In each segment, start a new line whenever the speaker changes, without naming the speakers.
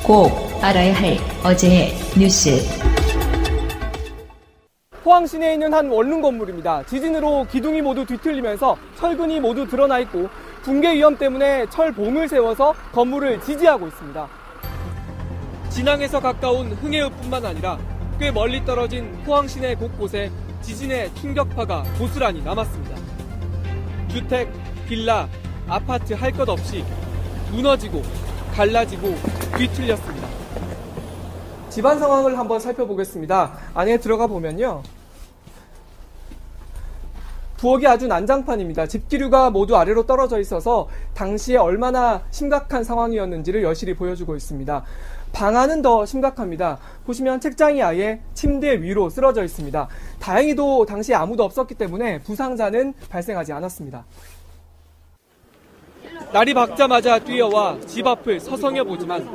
꼭 알아야 할 어제의 뉴스.
포항 시내에 있는 한 원룸 건물입니다. 지진으로 기둥이 모두 뒤틀리면서 철근이 모두 드러나 있고 붕괴 위험 때문에 철봉을 세워서 건물을 지지하고 있습니다. 진앙에서 가까운 흥해읍뿐만 아니라 꽤 멀리 떨어진 포항 시내 곳곳에 지진의 충격파가 고스란히 남았습니다. 주택, 빌라, 아파트 할 것 없이 무너지고 갈라지고 뒤틀렸습니다. 집안 상황을 한번 살펴보겠습니다. 안에 들어가 보면요. 부엌이 아주 난장판입니다. 집기류가 모두 아래로 떨어져 있어서 당시에 얼마나 심각한 상황이었는지를 여실히 보여주고 있습니다. 방 안은 더 심각합니다. 보시면 책장이 아예 침대 위로 쓰러져 있습니다. 다행히도 당시에 아무도 없었기 때문에 부상자는 발생하지 않았습니다. 날이 밝자마자 뛰어와 집 앞을 서성여 보지만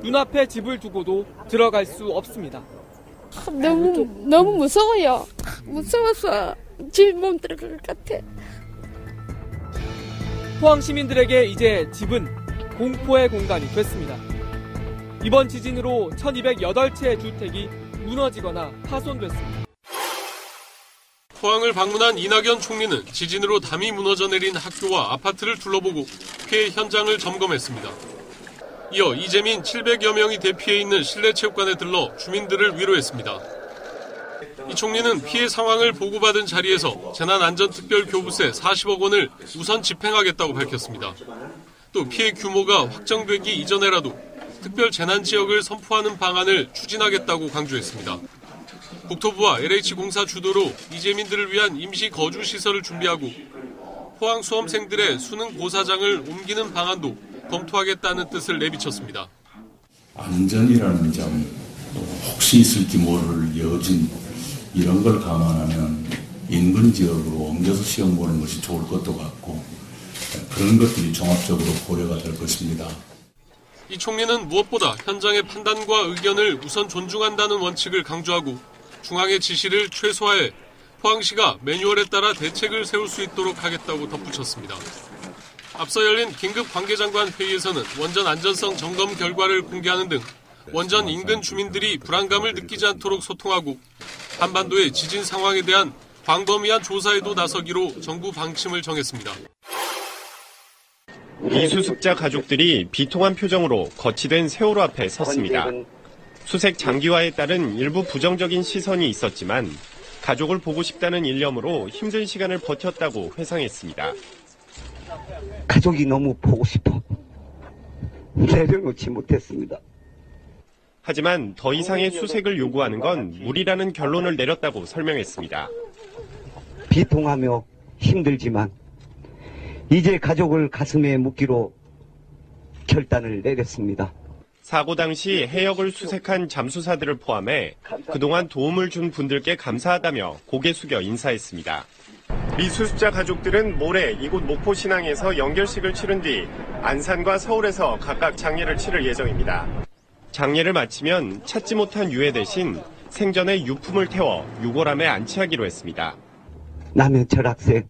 눈앞에 집을 두고도 들어갈 수 없습니다.
너무 무서워요. 무서워서 집 못 들어갈 것 같아.
포항 시민들에게 이제 집은 공포의 공간이 됐습니다. 이번 지진으로 1208채의 주택이 무너지거나 파손됐습니다.
포항을 방문한 이낙연 총리는 지진으로 담이 무너져 내린 학교와 아파트를 둘러보고 피해 현장을 점검했습니다. 이어 이재민 700여 명이 대피해 있는 실내체육관에 들러 주민들을 위로했습니다. 이 총리는 피해 상황을 보고받은 자리에서 재난안전특별교부세 40억 원을 우선 집행하겠다고 밝혔습니다. 또 피해 규모가 확정되기 이전에라도 특별 재난지역을 선포하는 방안을 추진하겠다고 강조했습니다. 국토부와 LH공사 주도로 이재민들을 위한 임시 거주시설을 준비하고 포항 수험생들의 수능 고사장을 옮기는 방안도 검토하겠다는 뜻을 내비쳤습니다.
안전이라는 점, 혹시 있을지 모를 여진, 이런 걸 감안하면 인근 지역으로 옮겨서 시험 보는 것이 좋을 것도 같고 그런 것들이 종합적으로 고려가 될 것입니다.
이 총리는 무엇보다 현장의 판단과 의견을 우선 존중한다는 원칙을 강조하고 중앙의 지시를 최소화해 포항시가 매뉴얼에 따라 대책을 세울 수 있도록 하겠다고 덧붙였습니다. 앞서 열린 긴급 관계장관 회의에서는 원전 안전성 점검 결과를 공개하는 등 원전 인근 주민들이 불안감을 느끼지 않도록 소통하고 한반도의 지진 상황에 대한 광범위한 조사에도 나서기로 정부 방침을 정했습니다.
미수습자 가족들이 비통한 표정으로 거치된 세월호 앞에 섰습니다. 수색 장기화에 따른 일부 부정적인 시선이 있었지만 가족을 보고 싶다는 일념으로 힘든 시간을 버텼다고 회상했습니다.
가족이 너무 보고 싶어 내려놓지 못했습니다.
하지만 더 이상의 수색을 요구하는 건 무리라는 결론을 내렸다고 설명했습니다.
비통하며 힘들지만 이제 가족을 가슴에 묻기로 결단을 내렸습니다.
사고 당시 해역을 수색한 잠수사들을 포함해 그동안 도움을 준 분들께 감사하다며 고개 숙여 인사했습니다. 미수습자 가족들은 모레 이곳 목포신항에서 연결식을 치른 뒤 안산과 서울에서 각각 장례를 치를 예정입니다. 장례를 마치면 찾지 못한 유해 대신 생전의 유품을 태워 유골함에 안치하기로 했습니다.
남현철 학생,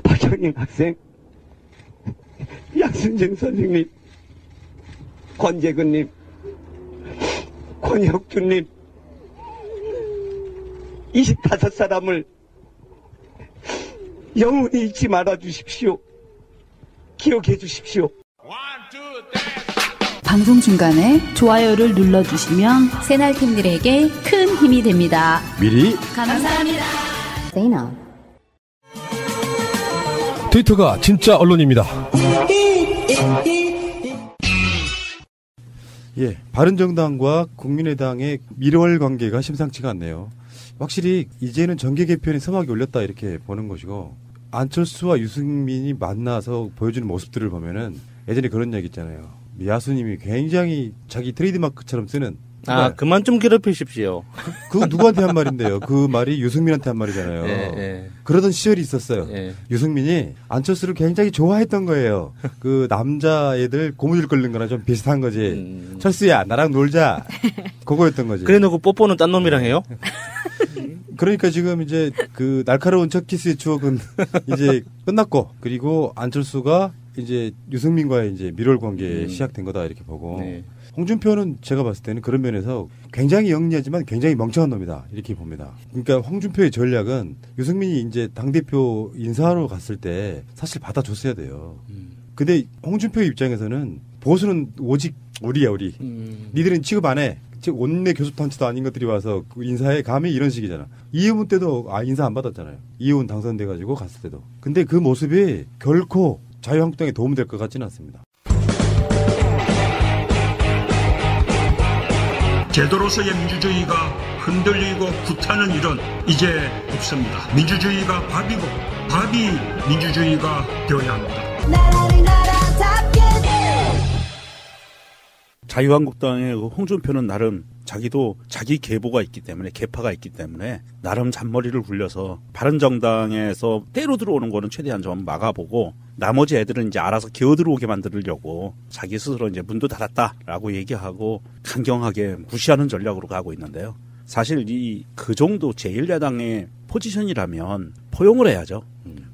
박현인 학생, 양순정 선생님, 권재근님, 권혁준님 25사람을 영원히 잊지 말아 주십시오. 기억해 주십시오.
방송 중간에 좋아요를 눌러주시면 새날팀들에게 큰 힘이 됩니다.
미리
감사합니다.
트위터가 진짜 언론입니다. 예, 바른정당과 국민의당의 밀월 관계가 심상치가 않네요. 확실히 이제는 정계 개편이 서막이 올렸다 이렇게 보는 것이고 안철수와 유승민이 만나서 보여주는 모습들을 보면은 예전에 그런 얘기 있잖아요. 야수님이 굉장히 자기 트레이드마크처럼 쓰는
그만 좀 괴롭히십시오.
그거 누구한테 한 말인데요? 그 말이 유승민한테 한 말이잖아요.
예.
그러던 시절이 있었어요.
예.
유승민이 안철수를 굉장히 좋아했던 거예요. 그 남자애들 고무줄 끓는 거랑 좀 비슷한 거지. 철수야 나랑 놀자. 그거였던 거지.
그래 놓고 뽀뽀는 딴 놈이랑 해요?
그러니까 지금 이제 그 날카로운 첫 키스의 추억은 이제 끝났고 그리고 안철수가 이제 유승민과의 이제 밀월 관계 시작된 거다 이렇게 보고
네.
홍준표는 제가 봤을 때는 그런 면에서 굉장히 영리하지만 굉장히 멍청한 놈이다 이렇게 봅니다. 그러니까 홍준표의 전략은 유승민이 이제 당대표 인사하러 갔을 때 사실 받아줬어야 돼요. 근데 홍준표 입장에서는 보수는 오직 우리야 우리. 니들은 취급 안 해. 즉 원내 교섭단체도 아닌 것들이 와서 그 인사에 감히 이런 식이잖아. 이혜원 때도 인사 안 받았잖아요. 이혜원 당선돼가지고 갔을 때도. 근데 그 모습이 결코 자유한국당에 도움될 것 같지는 않습니다.
제도로서의 민주주의가 흔들리고 구타는 일은 이제 없습니다. 민주주의가 밥이고 밥이 민주주의가 되어야 합니다.
자유한국당의 홍준표는 나름 자기도 자기 계보가 있기 때문에 계파가 있기 때문에 나름 잔머리를 굴려서 바른정당에서 때로 들어오는 거는 최대한 좀 막아보고 나머지 애들은 이제 알아서 기어들어오게 만들려고 자기 스스로 이제 문도 닫았다라고 얘기하고 강경하게 무시하는 전략으로 가고 있는데요. 사실 그 정도 제1야당의 포지션이라면 포용을 해야죠.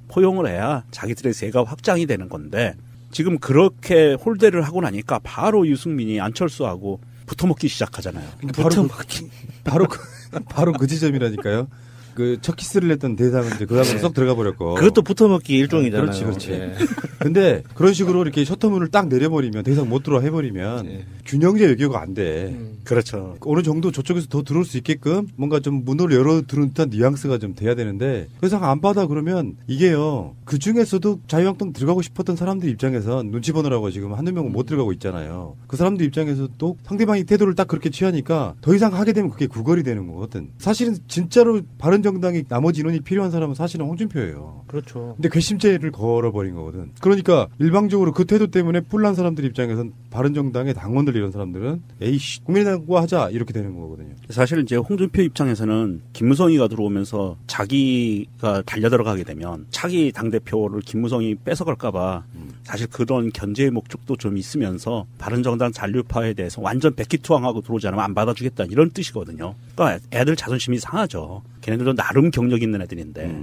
포용을 해야 자기들의 세가 확장이 되는 건데 지금 그렇게 홀대를 하고 나니까 바로 유승민이 안철수하고 붙어먹기 시작하잖아요.
붙어먹기. 바로 그 지점이라니까요. 그 첫 키스를 했던 대상은 이제 그 다음에 쏙 들어가 버렸고.
그것도 붙어먹기 일종이잖아요.
그렇지.
네.
근데 그런 식으로 이렇게 셔터문을 딱 내려버리면 더 이상 못 들어와 해버리면 균형제 외교가 안 돼.
그렇죠.
어느 정도 저쪽에서 더 들어올 수 있게끔 뭔가 좀 문을 열어두는 듯한 뉘앙스가 좀 돼야 되는데 더 이상 안 받아 그러면 이게요. 그 중에서도 자유한국당 들어가고 싶었던 사람들 입장에선 눈치 보느라고 지금 한두 명은 못 들어가고 있잖아요. 그 사람들 입장에서 또 상대방이 태도를 딱 그렇게 취하니까 더 이상 하게 되면 그게 구걸이 되는 거거든. 사실은 진짜로 바른정당이 나머지 인원이 필요한 사람은 사실은 홍준표예요.
그렇죠.
근데 괘씸죄를 걸어버린 거거든. 그러니까 일방적으로 그 태도 때문에 뿔난 사람들 입장에선 바른정당의 당원들 이런 사람들은 에이씨 국민의당과 하자 이렇게 되는 거거든요.
사실 이제 홍준표 입장에서는 김무성이가 들어오면서 자기가 달려들어가게 되면 차기 당대표를 김무성이 뺏어갈까봐 사실 그런 견제의 목적도 좀 있으면서 바른정당 잔류파에 대해서 완전 백기투항하고 들어오지 않으면 안 받아주겠다 이런 뜻이거든요. 그러니까 애들 자존심이 상하죠. 걔네들도 나름 경력 있는 애들인데.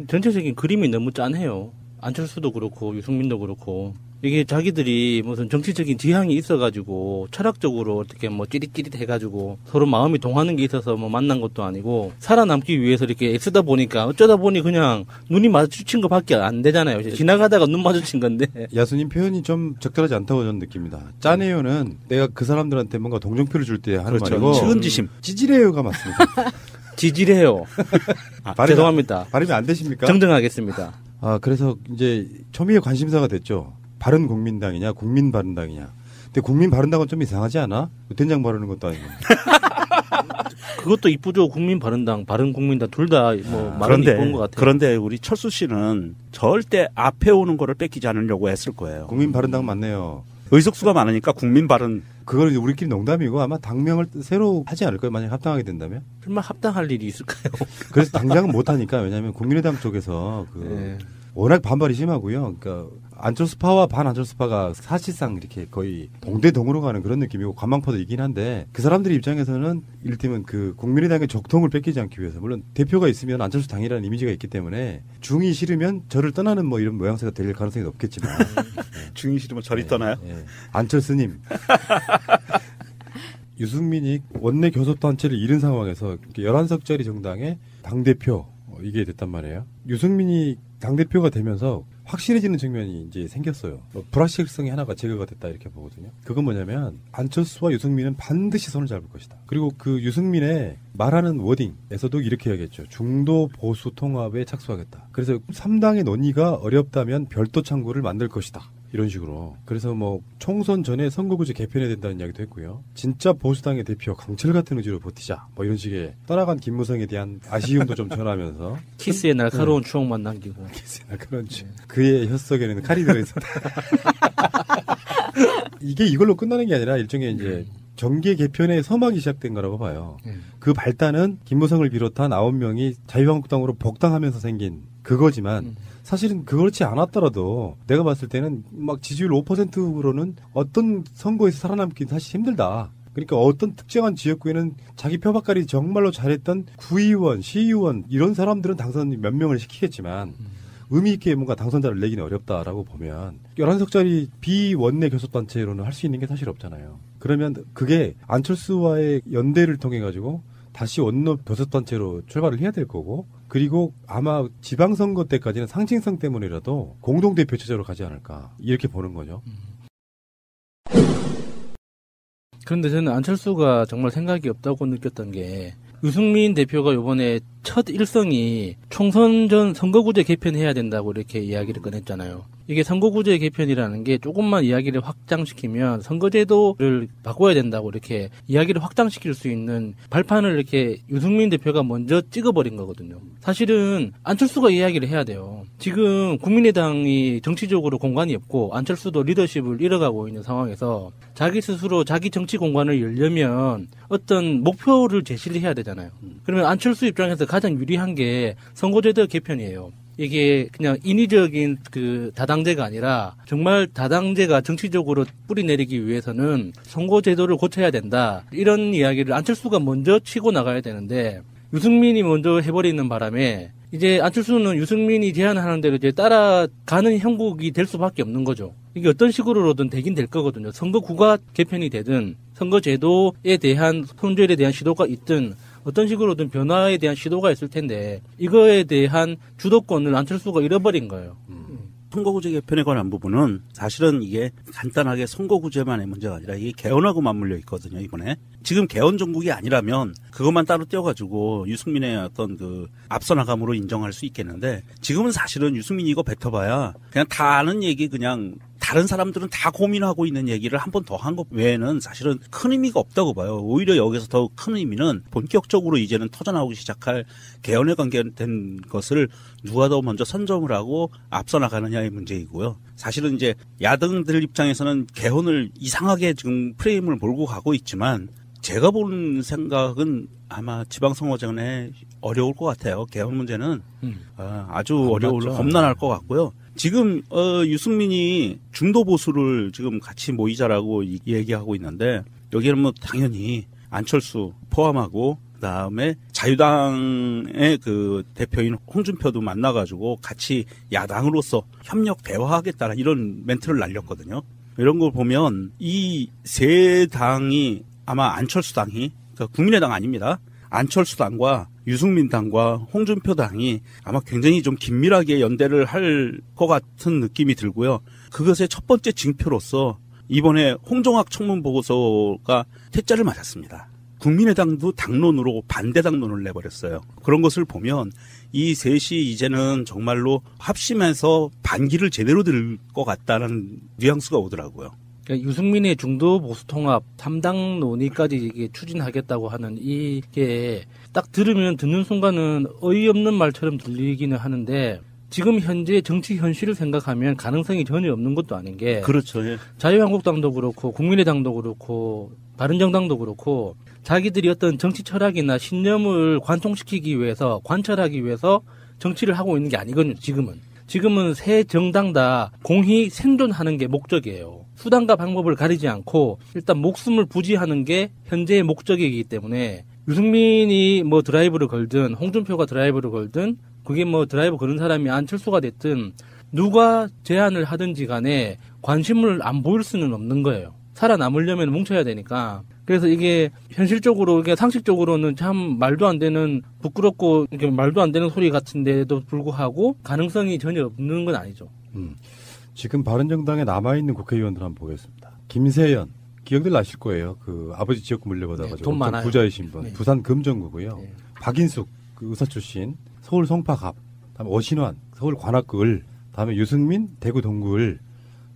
전체적인 그림이 너무 짠해요. 안철수도 그렇고 유승민도 그렇고 이게 자기들이 무슨 정치적인 지향이 있어가지고 철학적으로 어떻게 뭐 찌릿찌릿 해가지고 서로 마음이 동하는 게 있어서 뭐 만난 것도 아니고 살아남기 위해서 이렇게 애쓰다 보니까 어쩌다 보니 그냥 눈이 마주친 것밖에 안 되잖아요. 지나가다가 눈 마주친 건데.
야수님 표현이 좀 적절하지 않다고 저는 느낍니다. 짠해요는 내가 그 사람들한테 뭔가 동정표를 줄 때 하는
그렇죠.
말이고
측은지심.
찌질해요가 맞습니다.
지질해요. 죄송합니다.
발음이 안 되십니까?
정정하겠습니다.
그래서 이제 초미의 관심사가 됐죠. 바른국민당이냐 국민바른당이냐. 근데 국민바른당은 좀 이상하지 않아? 된장 바르는 것도 아니고.
그것도 이쁘죠. 국민바른당, 바른국민당 둘 다 뭐 말은 이쁜 것 같아요.
그런데 우리 철수 씨는 절대 앞에 오는 거를 뺏기지 않으려고 했을 거예요.
국민바른당 맞네요.
의석수가 많으니까 국민바른.
그거는 이제 우리끼리 농담이고 아마 당명을 새로 하지 않을까요? 만약에 합당하게 된다면?
설마 합당할 일이 있을까요?
그래서 당장은 못하니까. 왜냐하면 국민의당 쪽에서 워낙 반발이 심하고요. 그러니까 안철수파와 반안철수파가 사실상 이렇게 거의 동대동으로 가는 그런 느낌이고 관망파도 있긴 한데 그 사람들 입장에서는 이를테면 그 국민의당의 적통을 뺏기지 않기 위해서 물론 대표가 있으면 안철수 당이라는 이미지가 있기 때문에 중이 싫으면 저를 떠나는 뭐 이런 모양새가 될 가능성이 높겠지만
중이 싫으면 저리 떠나요?
안철수님 유승민이 원내 교섭단체를 잃은 상황에서 11석짜리 정당의 당대표 이게 됐단 말이에요. 유승민이 당대표가 되면서 확실해지는 측면이 이제 생겼어요. 불확실성이 하나가 제거가 됐다 이렇게 보거든요. 그건 뭐냐면 안철수와 유승민은 반드시 손을 잡을 것이다. 그리고 그 유승민의 말하는 워딩에서도 이렇게 하겠죠. 중도 보수 통합에 착수하겠다. 그래서 3당의 논의가 어렵다면 별도 창구를 만들 것이다. 이런 식으로. 그래서 뭐 총선 전에 선거구제 개편해야 된다는 이야기도 했고요. 진짜 보수당의 대표 강철 같은 의지로 버티자. 뭐 이런 식의 떠나간 김무성에 대한 아쉬움도 좀 전하면서
키스의 날카로운 추억만 남기고.
키스의 날카로운 추억. 그의 혀속에는 칼이 들어있었다. 이게 이걸로 끝나는 게 아니라 일종의 이제 정계 개편의 서막이 시작된 거라고 봐요. 그 발단은 김무성을 비롯한 9명이 자유한국당으로 복당하면서 생긴 그거지만 사실은 그렇지 않았더라도 내가 봤을 때는 막 지지율 5%로는 어떤 선거에서 살아남긴 사실 힘들다. 그러니까 어떤 특정한 지역구에는 자기 표박까지 정말로 잘했던 구의원, 시의원 이런 사람들은 당선 몇 명을 시키겠지만 의미 있게 뭔가 당선자를 내기는 어렵다라고 보면 11석짜리 비원내 교섭단체로는 할 수 있는 게 사실 없잖아요. 그러면 그게 안철수와의 연대를 통해 가지고 다시 원내 교섭단체로 출발을 해야 될 거고, 그리고 아마 지방선거 때까지는 상징성 때문이라도 공동대표 체제로 가지 않을까 이렇게 보는 거죠.
그런데 저는 안철수가 정말 생각이 없다고 느꼈던 게, 유승민 대표가 이번에 첫 일성이 총선 전 선거구제 개편해야 된다고 이렇게 이야기를 꺼냈잖아요. 이게 선거구제 개편이라는 게 조금만 이야기를 확장시키면 선거제도를 바꿔야 된다고 이렇게 이야기를 확장시킬 수 있는 발판을 이렇게 유승민 대표가 먼저 찍어버린 거거든요. 사실은 안철수가 이야기를 해야 돼요. 지금 국민의당이 정치적으로 공간이 없고 안철수도 리더십을 잃어가고 있는 상황에서 자기 스스로 자기 정치 공간을 열려면 어떤 목표를 제시를 해야 되잖아요. 그러면 안철수 입장에서 가장 유리한 게 선거제도 개편이에요. 이게 그냥 인위적인 그 다당제가 아니라 정말 다당제가 정치적으로 뿌리내리기 위해서는 선거제도를 고쳐야 된다. 이런 이야기를 안철수가 먼저 치고 나가야 되는데 유승민이 먼저 해버리는 바람에 이제 안철수는 유승민이 제안하는 대로 이제 따라가는 형국이 될 수밖에 없는 거죠. 이게 어떤 식으로든 되긴 될 거거든요. 선거구가 개편이 되든 선거제도에 대한 손절에 대한 시도가 있든 어떤 식으로든 변화에 대한 시도가 있을 텐데 이거에 대한 주도권을 안철수가 잃어버린 거예요.
선거구제 개편에 관한 부분은 사실은 이게 간단하게 선거구제만의 문제가 아니라 이게 개헌하고 맞물려 있거든요, 이번에. 지금 개헌 정국이 아니라면 그것만 따로 떼어가지고 유승민의 어떤 그 앞서 나감으로 인정할 수 있겠는데 지금은 사실은 유승민이 이거 뱉어봐야 그냥 다 아는 얘기 그냥 다른 사람들은 다 고민하고 있는 얘기를 한 번 더 한 것 외에는 사실은 큰 의미가 없다고 봐요. 오히려 여기서 더 큰 의미는 본격적으로 이제는 터져나오기 시작할 개헌에 관계된 것을 누가 더 먼저 선점을 하고 앞서 나가느냐의 문제이고요. 사실은 이제 야당들 입장에서는 개헌을 이상하게 지금 프레임을 몰고 가고 있지만 제가 본 생각은 아마 지방선거 전에 어려울 것 같아요. 개헌 문제는 아주 험난할 것 같고요. 지금 유승민이 중도 보수를 지금 같이 모이자라고 얘기하고 있는데 여기는 뭐 당연히 안철수 포함하고 그다음에 자유당의 그 대표인 홍준표도 만나가지고 같이 야당으로서 협력 대화하겠다는 이런 멘트를 날렸거든요. 이런 걸 보면 이 세 당이 아마 안철수당이 그러니까 국민의당 아닙니다. 안철수당과 유승민당과 홍준표당이 아마 굉장히 좀 긴밀하게 연대를 할 것 같은 느낌이 들고요. 그것의 첫 번째 징표로서 이번에 홍종학 청문보고서가 퇴짜를 맞았습니다. 국민의당도 당론으로 반대 당론을 내버렸어요. 그런 것을 보면 이 셋이 이제는 정말로 합심해서 반기를 제대로 들 것 같다는 뉘앙스가 오더라고요.
그러니까 유승민의 중도 보수 통합 3당 논의까지 이게 추진하겠다고 하는 이게 딱 들으면 듣는 순간은 어이없는 말처럼 들리기는 하는데 지금 현재 정치 현실을 생각하면 가능성이 전혀 없는 것도 아닌 게
그렇죠. 예.
자유한국당도 그렇고 국민의당도 그렇고 바른정당도 그렇고 자기들이 어떤 정치 철학이나 신념을 관통시키기 위해서 관철하기 위해서 정치를 하고 있는 게 아니거든요. 지금은 새 정당 다 공히 생존하는 게 목적이에요. 수단과 방법을 가리지 않고 일단 목숨을 부지하는 게 현재의 목적이기 때문에 유승민이 뭐 드라이브를 걸든 홍준표가 드라이브를 걸든 그게 뭐 드라이브 거는 사람이 안철수가 됐든 누가 제안을 하든지 간에 관심을 안 보일 수는 없는 거예요. 살아남으려면 뭉쳐야 되니까. 그래서 이게 현실적으로, 이게 상식적으로는 참 말도 안 되는, 부끄럽고, 이게 말도 안 되는 소리 같은데도 불구하고 가능성이 전혀 없는 건 아니죠.
지금 바른정당에 남아있는 국회의원들 한번 보겠습니다. 김세연, 기억들 나실 거예요. 그 아버지 지역구 물려받아가지고.
돈 많아요.
부자이신 분.
네.
부산 금정구고요.
네.
박인숙, 그 의사 출신. 서울 송파갑. 다음에 어신환, 서울 관악구 을. 다음에 유승민, 대구 동구 을.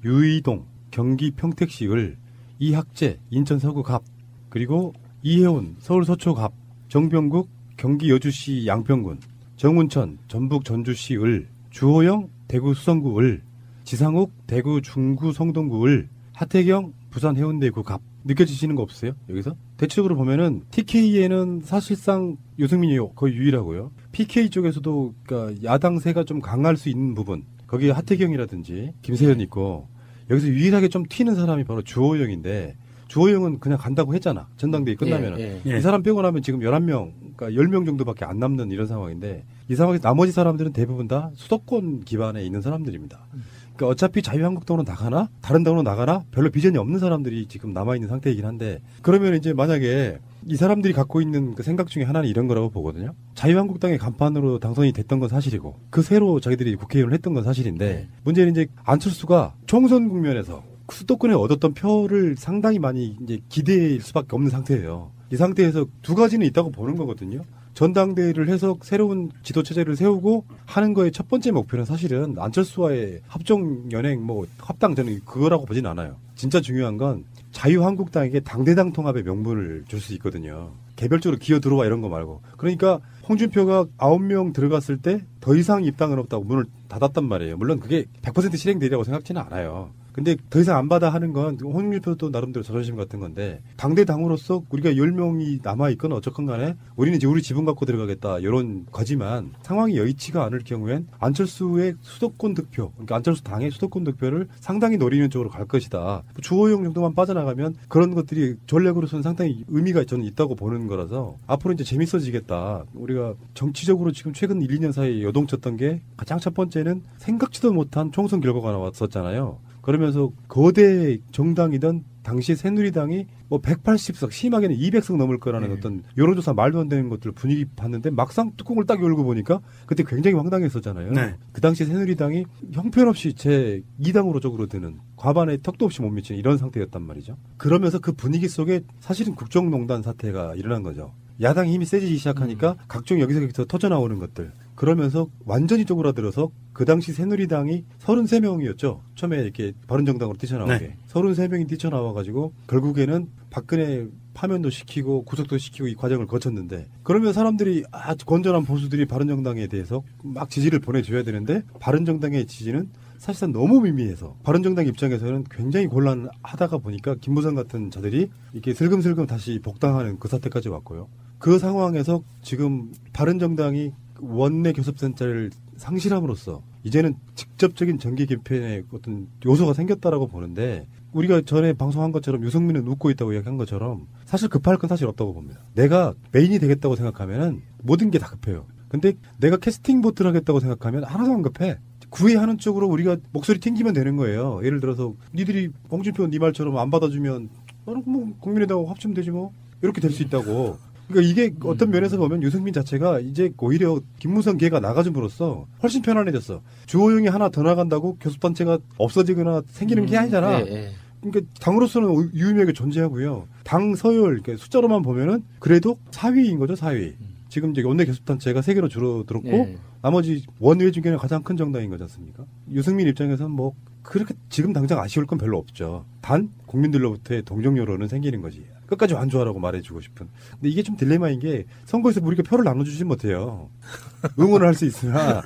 유이동, 경기 평택시 을. 이학재, 인천 서구 갑. 그리고 이혜원, 서울 서초 갑. 정병국, 경기 여주시 양평군. 정운천, 전북 전주시 을. 주호영, 대구 수성구 을. 지상욱, 대구 중구 성동구 을. 하태경, 부산 해운대구 갑. 느껴지시는 거 없으세요? 여기서? 대체적으로 보면은 TK에는 사실상 유승민이 거의 유일하고요. PK 쪽에서도 그러니까 야당세가 좀 강할 수 있는 부분. 거기에 하태경이라든지 김세현 있고 여기서 유일하게 좀 튀는 사람이 바로 주호영인데 주호영은 그냥 간다고 했잖아. 전당대회 끝나면은. 이 사람 빼고 나면 지금 11명, 그러니까 10명 정도밖에 안 남는 이런 상황인데 이 상황에서 나머지 사람들은 대부분 다 수도권 기반에 있는 사람들입니다. 그러니까 어차피 자유한국당으로 나가나 다른 당으로 나가나 별로 비전이 없는 사람들이 지금 남아있는 상태이긴 한데 그러면 이제 만약에 이 사람들이 갖고 있는 그 생각 중에 하나는 이런 거라고 보거든요. 자유한국당의 간판으로 당선이 됐던 건 사실이고 그 새로 자기들이 국회의원을 했던 건 사실인데 문제는 이제 안철수가 총선 국면에서 수도권에 얻었던 표를 상당히 많이 이제 기대일 수밖에 없는 상태예요. 이 상태에서 두 가지는 있다고 보는 거거든요. 전당대회를 해서 새로운 지도체제를 세우고 하는 거의 첫 번째 목표는 사실은 안철수와의 합종연행 합당 저는 그거라고 보진 않아요. 진짜 중요한 건 자유한국당에게 당대당 통합의 명분을 줄 수 있거든요. 개별적으로 기어 들어와 이런 거 말고. 그러니까 홍준표가 9명 들어갔을 때 더 이상 입당은 없다고 문을 닫았단 말이에요. 물론 그게 100% 실행되리라고 생각지는 않아요. 근데 더 이상 안 받아 하는 건 홍준표도 나름대로 자존심 같은 건데 당대당으로서 우리가 10명이 남아있건 어쨌건 간에 우리는 이제 우리 지분 갖고 들어가겠다 이런 거지만 상황이 여의치가 않을 경우엔 안철수의 수도권 득표 그러니까 안철수 당의 수도권 득표를 상당히 노리는 쪽으로 갈 것이다. 주호영 정도만 빠져나가면 그런 것들이 전략으로서는 상당히 의미가 저는 있다고 보는 거라서 앞으로 이제 재밌어지겠다. 우리가 정치적으로 지금 최근 1, 2년 사이에 요동쳤던 게 가장 첫 번째는 생각지도 못한 총선 결과가 나왔었잖아요. 그러면서 거대 정당이던 당시 새누리당이 180석 심하게는 200석 넘을 거라는 어떤 여론조사 말도 안 되는 것들 분위기 봤는데 막상 뚜껑을 딱 열고 보니까 그때 굉장히 황당했었잖아요. 네. 그 당시 새누리당이 형편없이 제 2당으로 쪽으로 드는 과반에 턱도 없이 못 미치는 이런 상태였단 말이죠. 그러면서 그 분위기 속에 사실은 국정농단 사태가 일어난 거죠. 야당이 힘이 세지기 시작하니까 각종 여기저기서 터져나오는 것들. 그러면서 완전히 쪼그라들어서 그 당시 새누리당이 33명이었죠. 처음에 이렇게 바른정당으로 뛰쳐나오게. 네. 33명이 뛰쳐나와가지고 결국에는 박근혜 파면도 시키고 구속도 시키고 이 과정을 거쳤는데 그러면 사람들이 건전한 보수들이 바른정당에 대해서 막 지지를 보내줘야 되는데 바른정당의 지지는 사실상 너무 미미해서 바른정당 입장에서는 굉장히 곤란하다가 보니까 김부선 같은 자들이 이렇게 슬금슬금 다시 복당하는 그 사태까지 왔고요. 그 상황에서 지금 바른정당이 원내 교섭단체를 상실함으로써 이제는 직접적인 정계 개편의 어떤 요소가 생겼다라고 보는데 우리가 전에 방송한 것처럼 유승민은 웃고 있다고 이야기한 것처럼 사실 급할 건 사실 없다고 봅니다. 내가 메인이 되겠다고 생각하면은 모든 게 다 급해요. 근데 내가 캐스팅 보트를 하겠다고 생각하면 하나도 안 급해. 구애하는 쪽으로 우리가 목소리 튕기면 되는 거예요. 예를 들어서 니들이 홍준표 니 말처럼 안 받아주면 나는 국민의당하고 합치면 되지 뭐 이렇게 될 수 있다고. 그러니까 이게 어떤 면에서 보면 유승민 자체가 이제 오히려 김무성 계가 나가줌으로써 훨씬 편안해졌어. 주호영이 하나 더 나간다고 교섭단체가 없어지거나 생기는 게 아니잖아. 그러니까 당으로서는 유의미하게 존재하고요. 당 서열 그러니까 숫자로만 보면은 그래도 4위인 거죠, 4위. 지금 이제 원내 교섭단체가 3개로 줄어들었고 나머지 원외 중에는 가장 큰 정당인 거지 않습니까? 유승민 입장에서는 그렇게 지금 당장 아쉬울 건 별로 없죠. 단 국민들로부터의 동정 여론은 생기는 거지. 끝까지 완주하라고 말해주고 싶은. 근데 이게 좀 딜레마인 게 선거에서 우리가 표를 나눠주지 못해요. 응원을 할 수 있으나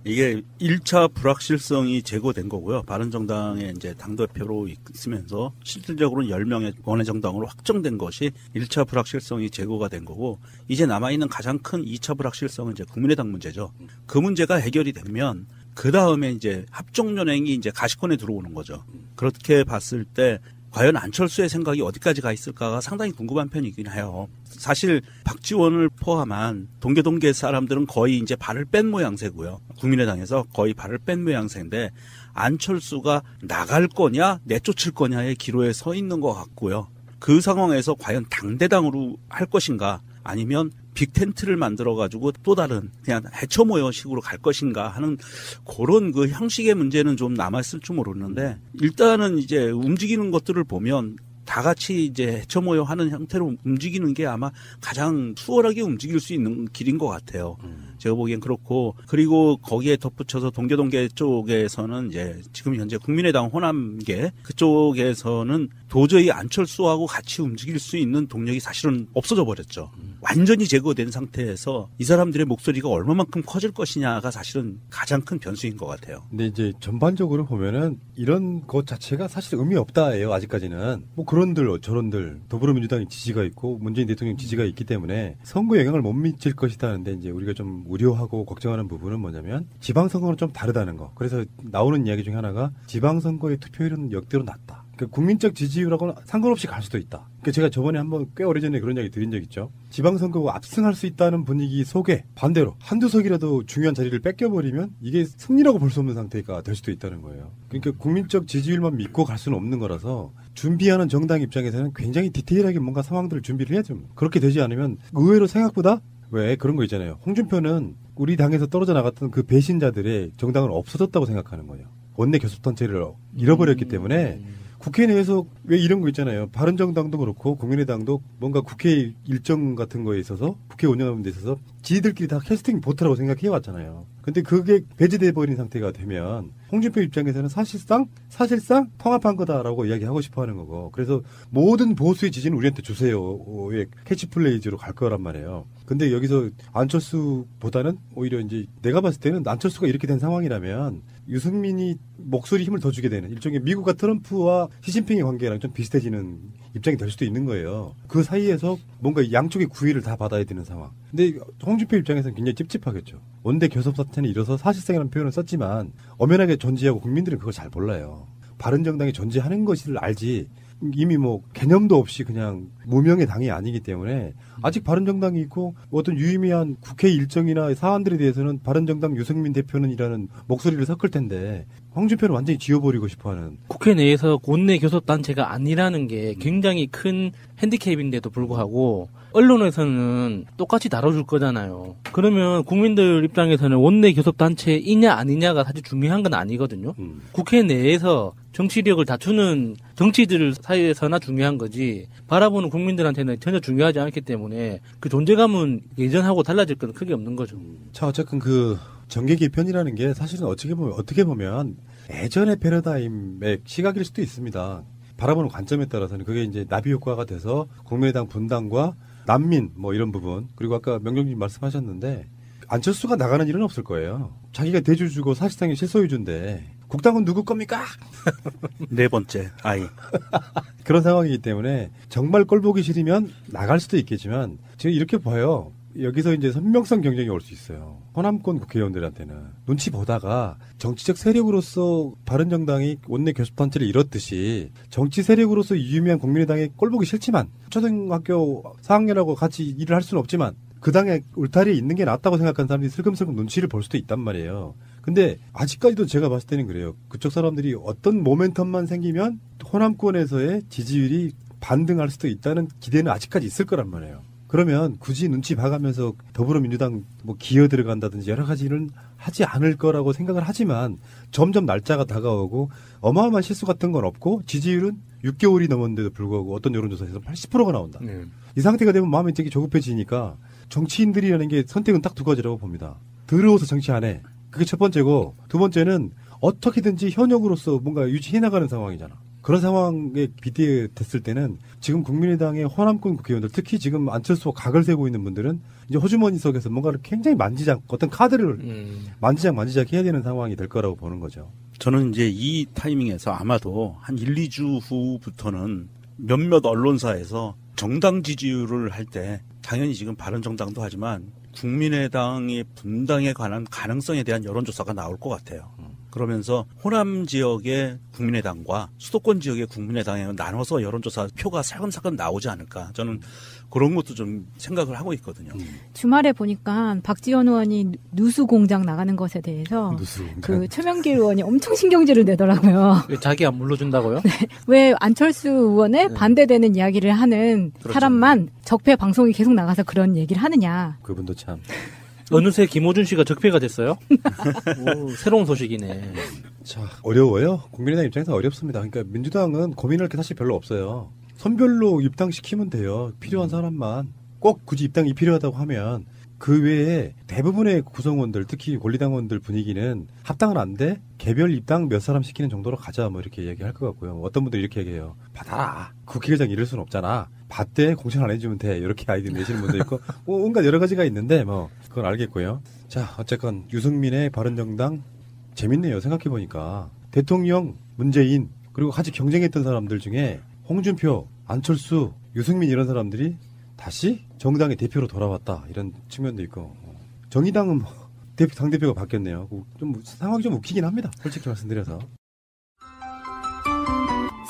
이게 1차 불확실성이 제거된 거고요. 바른정당의 이제 당대표로 있으면서 실질적으로는 10명의 원외 정당으로 확정된 것이 1차 불확실성이 제거가 된 거고 이제 남아있는 가장 큰 2차 불확실성은 이제 국민의당 문제죠. 그 문제가 해결이 되면 그 다음에 이제 합종연행이 이제 가시권에 들어오는 거죠. 그렇게 봤을 때 과연 안철수의 생각이 어디까지 가 있을까가 상당히 궁금한 편이긴 해요. 사실 박지원을 포함한 동계 사람들은 거의 이제 발을 뺀 모양새고요. 국민의당에서 거의 발을 뺀 모양새인데 안철수가 나갈 거냐 내쫓을 거냐의 기로에 서 있는 것 같고요. 그 상황에서 과연 당대당으로 할 것인가 아니면 빅텐트를 만들어가지고 또 다른 그냥 해쳐 모여식으로 갈 것인가 하는 그런 그 형식의 문제는 좀 남았을 줄 모르는데 일단은 이제 움직이는 것들을 보면 다 같이 이제 해쳐 모여 하는 형태로 움직이는 게 아마 가장 수월하게 움직일 수 있는 길인 것 같아요. 제가 보기엔 그렇고 그리고 거기에 덧붙여서 동계 쪽에서는 이제 지금 현재 국민의당 호남계 그쪽에서는 도저히 안철수하고 같이 움직일 수 있는 동력이 사실은 없어져 버렸죠. 완전히 제거된 상태에서 이 사람들의 목소리가 얼마만큼 커질 것이냐가 사실은 가장 큰 변수인 것 같아요.
근데 이제 전반적으로 보면은 이런 것 자체가 사실 의미 없다예요. 아직까지는 그런들 저런들 더불어민주당이 지지가 있고 문재인 대통령 지지가 있기 때문에 선거에 영향을 못 미칠 것이다 하는데 이제 우리가 좀 우려하고 걱정하는 부분은 뭐냐면 지방선거는 좀 다르다는 거. 그래서 나오는 이야기 중에 하나가 지방선거의 투표율은 역대로 낮다. 그러니까 그러니까 국민적 지지율하고는 상관없이 갈 수도 있다. 그러니까 제가 저번에 한번 꽤 오래전에 그런 이야기 드린 적 있죠. 지방선거가 압승할 수 있다는 분위기 속에 반대로 한두 석이라도 중요한 자리를 뺏겨버리면 이게 승리라고 볼 수 없는 상태가 될 수도 있다는 거예요. 그러니까 국민적 지지율만 믿고 갈 수는 없는 거라서 준비하는 정당 입장에서는 굉장히 디테일하게 뭔가 상황들을 준비를 해야죠. 그렇게 되지 않으면 의외로 생각보다 왜 그런 거 있잖아요. 홍준표는 우리 당에서 떨어져 나갔던 그 배신자들의 정당은 없어졌다고 생각하는 거예요. 원내 교섭단체를 잃어버렸기 때문에 국회 내에서 왜 이런 거 있잖아요. 바른정당도 그렇고 국민의당도 뭔가 국회 일정 같은 거에 있어서 국회 운영하는 데 있어서 지들끼리 다 캐스팅 보트라고 생각해 왔잖아요. 근데 그게 배제돼 버린 상태가 되면 홍준표 입장에서는 사실상 통합한 거다라고 이야기하고 싶어 하는 거고, 그래서 모든 보수의 지지는 우리한테 주세요의 캐치플레이즈로 갈 거란 말이에요. 근데 여기서 안철수보다는 오히려 이제 내가 봤을 때는 안철수가 이렇게 된 상황이라면 유승민이 목소리 힘을 더 주게 되는 일종의 미국과 트럼프와 시진핑의 관계랑 좀 비슷해지는 입장이 될 수도 있는 거예요. 그 사이에서 뭔가 양쪽의 구애를 다 받아야 되는 상황. 근데 홍준표 입장에서는 굉장히 찝찝하겠죠. 원내 교섭사태는 이뤄서 사실상이라는 표현을 썼지만 엄연하게 존재하고 국민들은 그걸 잘 몰라요. 바른정당이 존재하는 것을 알지 이미 뭐 개념도 없이 그냥 무명의 당이 아니기 때문에 아직 바른정당이 있고 어떤 유의미한 국회 일정이나 사안들에 대해서는 바른정당 유승민 대표는이라는 목소리를 섞을 텐데 홍준표는 완전히 지워버리고 싶어하는.
국회 내에서 원내 교섭단체가 아니라는 게 굉장히 큰 핸디캡인데도 불구하고 언론에서는 똑같이 다뤄줄 거잖아요. 그러면 국민들 입장에서는 원내 교섭단체이냐 아니냐가 사실 중요한 건 아니거든요. 국회 내에서 정치력을 다투는 정치들 사이에서나 중요한 거지 바라보는 국민들한테는 전혀 중요하지 않기 때문에 그 존재감은 예전하고 달라질 건 크게 없는 거죠.
자, 어쨌든 그 정계 개편이라는 게 사실은 어떻게 보면 예전의 패러다임의 시각일 수도 있습니다. 바라보는 관점에 따라서는 그게 이제 나비 효과가 돼서 국민의당 분당과 난민 뭐 이런 부분, 그리고 아까 명경님 말씀하셨는데 안철수가 나가는 일은 없을 거예요. 자기가 대주 주고 사실상의 실소유주인데 국당은 누구 겁니까?
네 번째 아이.
그런 상황이기 때문에 정말 꼴 보기 싫으면 나갈 수도 있겠지만 제가 이렇게 봐요. 여기서 이제 선명성 경쟁이 올 수 있어요. 호남권 국회의원들한테는 눈치 보다가 정치적 세력으로서 바른정당이 원내 교섭단체를 잃었듯이 정치 세력으로서 유의미한 국민의당에 꼴보기 싫지만 초등학교 4학년하고 같이 일을 할 수는 없지만 그 당에 울타리에 있는 게 낫다고 생각하는 사람들이 슬금슬금 눈치를 볼 수도 있단 말이에요. 근데 아직까지도 제가 봤을 때는 그래요. 그쪽 사람들이 어떤 모멘텀만 생기면 호남권에서의 지지율이 반등할 수도 있다는 기대는 아직까지 있을 거란 말이에요. 그러면 굳이 눈치 봐가면서 더불어민주당 뭐 기어 들어간다든지 여러 가지는 하지 않을 거라고 생각을 하지만 점점 날짜가 다가오고 어마어마한 실수 같은 건 없고 지지율은 6개월이 넘었는데도 불구하고 어떤 여론조사에서 80%가 나온다. 이 상태가 되면 마음이 되게 조급해지니까 정치인들이라는 게 선택은 딱 두 가지라고 봅니다. 더러워서 정치 안 해. 그게 첫 번째고, 두 번째는 어떻게든지 현역으로서 뭔가 유지해 나가는 상황이잖아. 그런 상황에 비대됐을 때는 지금 국민의당의 호남권 국회의원들, 특히 지금 안철수와 각을 세고 있는 분들은 이제 호주머니석에서 뭔가를 굉장히 어떤 카드를 만지작 해야 되는 상황이 될 거라고 보는 거죠.
저는 이제 이 타이밍에서 아마도 한 1, 2주 후부터는 몇몇 언론사에서 정당 지지율을 할 때 당연히 지금 바른정당도 하지만 국민의당의 분당에 관한 가능성에 대한 여론조사가 나올 것 같아요. 그러면서 호남 지역의 국민의당과 수도권 지역의 국민의당에 나눠서 여론조사 표가 사근사근 나오지 않을까. 저는 그런 것도 좀 생각을 하고 있거든요.
주말에 보니까 박지원 의원이 누수공장 나가는 것에 대해서 그 최명길 의원이 엄청 신경질을 내더라고요.
왜 자기 안 물러준다고요?
네. 왜 안철수 의원에 반대되는 이야기를 하는
그렇죠.
사람만 적폐 방송이 계속 나가서 그런 얘기를 하느냐.
그분도 참.
어느새 김호준 씨가 적폐가 됐어요? 오, 새로운 소식이네.
자, 어려워요. 국민의당 입장에서 어렵습니다. 그러니까 민주당은 고민할 게 사실 별로 없어요. 선별로 입당시키면 돼요. 필요한 사람만. 꼭 굳이 입당이 필요하다고 하면 그 외에 대부분의 구성원들, 특히 권리당원들 분위기는 합당은 안 돼? 개별 입당 몇 사람 시키는 정도로 가자, 뭐 이렇게 얘기할 것 같고요. 어떤 분들이 이렇게 얘기해요. 받아라. 국회의장 이럴 수는 없잖아. 받되 공천 안 해주면 돼. 이렇게 아이디어 내시는 분도 있고, 뭐 온갖 여러 가지가 있는데, 뭐 그건 알겠고요. 자, 어쨌건 유승민의 바른정당 재밌네요. 생각해보니까 대통령, 문재인, 그리고 같이 경쟁했던 사람들 중에 홍준표, 안철수, 유승민 이런 사람들이 다시 정당의 대표로 돌아왔다, 이런 측면도 있고, 정의당은 뭐 당대표가 바뀌었네요. 좀 상황이 좀 웃기긴 합니다. 솔직히 말씀드려서.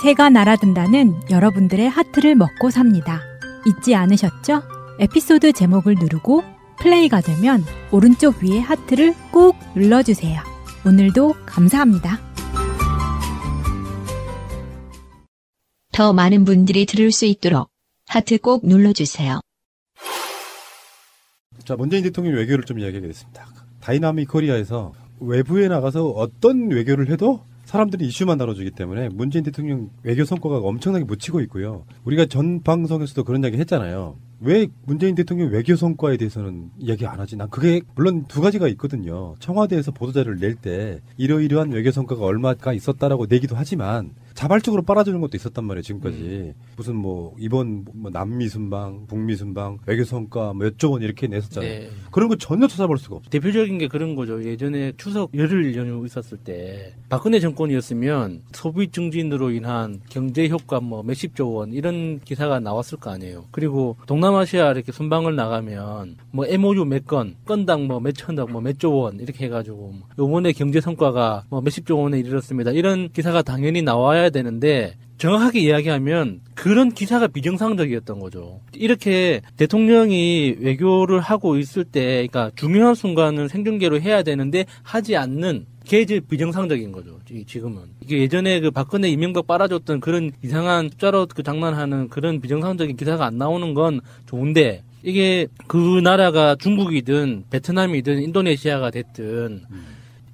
새가 날아든다는 여러분들의 하트를 먹고 삽니다. 잊지 않으셨죠? 에피소드 제목을 누르고 플레이가 되면 오른쪽 위에 하트를 꼭 눌러주세요. 오늘도 감사합니다.
더 많은 분들이 들을 수 있도록 하트 꼭 눌러주세요.
자, 문재인 대통령 외교를 좀 이야기하겠습니다. 다이나믹 코리아에서 외부에 나가서 어떤 외교를 해도 사람들이 이슈만 다뤄주기 때문에 문재인 대통령 외교 성과가 엄청나게 묻히고 있고요. 우리가 전 방송에서도 그런 이야기 했잖아요. 왜 문재인 대통령 외교 성과에 대해서는 이야기 안 하지? 난 그게 물론 두 가지가 있거든요. 청와대에서 보도자료를 낼 때 이러이러한 외교 성과가 얼마가 있었다라고 내기도 하지만 자발적으로 빨아주는 것도 있었단 말이에요. 지금까지 무슨 뭐 이번 뭐 남미 순방, 북미 순방 외교 성과 몇 조 원 이렇게 냈었잖아요.
네.
그런 거 전혀 찾아볼 수가 없어요.
대표적인 게 그런 거죠. 예전에 추석 열흘 연휴 있었을 때 박근혜 정권이었으면 소비 증진으로 인한 경제 효과 뭐 몇십조 원 이런 기사가 나왔을 거 아니에요. 그리고 동남아시아 이렇게 순방을 나가면 뭐 MOU 몇 건당 뭐 몇천억 뭐 몇조 원 이렇게 해가지고 요번에 경제 성과가 뭐 몇십조 원에 이르렀습니다. 이런 기사가 당연히 나와야 되는데 정확하게 이야기하면 그런 기사가 비정상적이었던 거죠. 이렇게 대통령이 외교를 하고 있을 때, 그러니까 중요한 순간은 생중계로 해야 되는데 하지 않는 게 이제 비정상적인 거죠. 지금은 이게 예전에 그 박근혜 이명박 빨아줬던 그런 이상한 숫자로 그 장난하는 그런 비정상적인 기사가 안 나오는 건 좋은데 이게 그 나라가 중국이든 베트남이든 인도네시아가 됐든.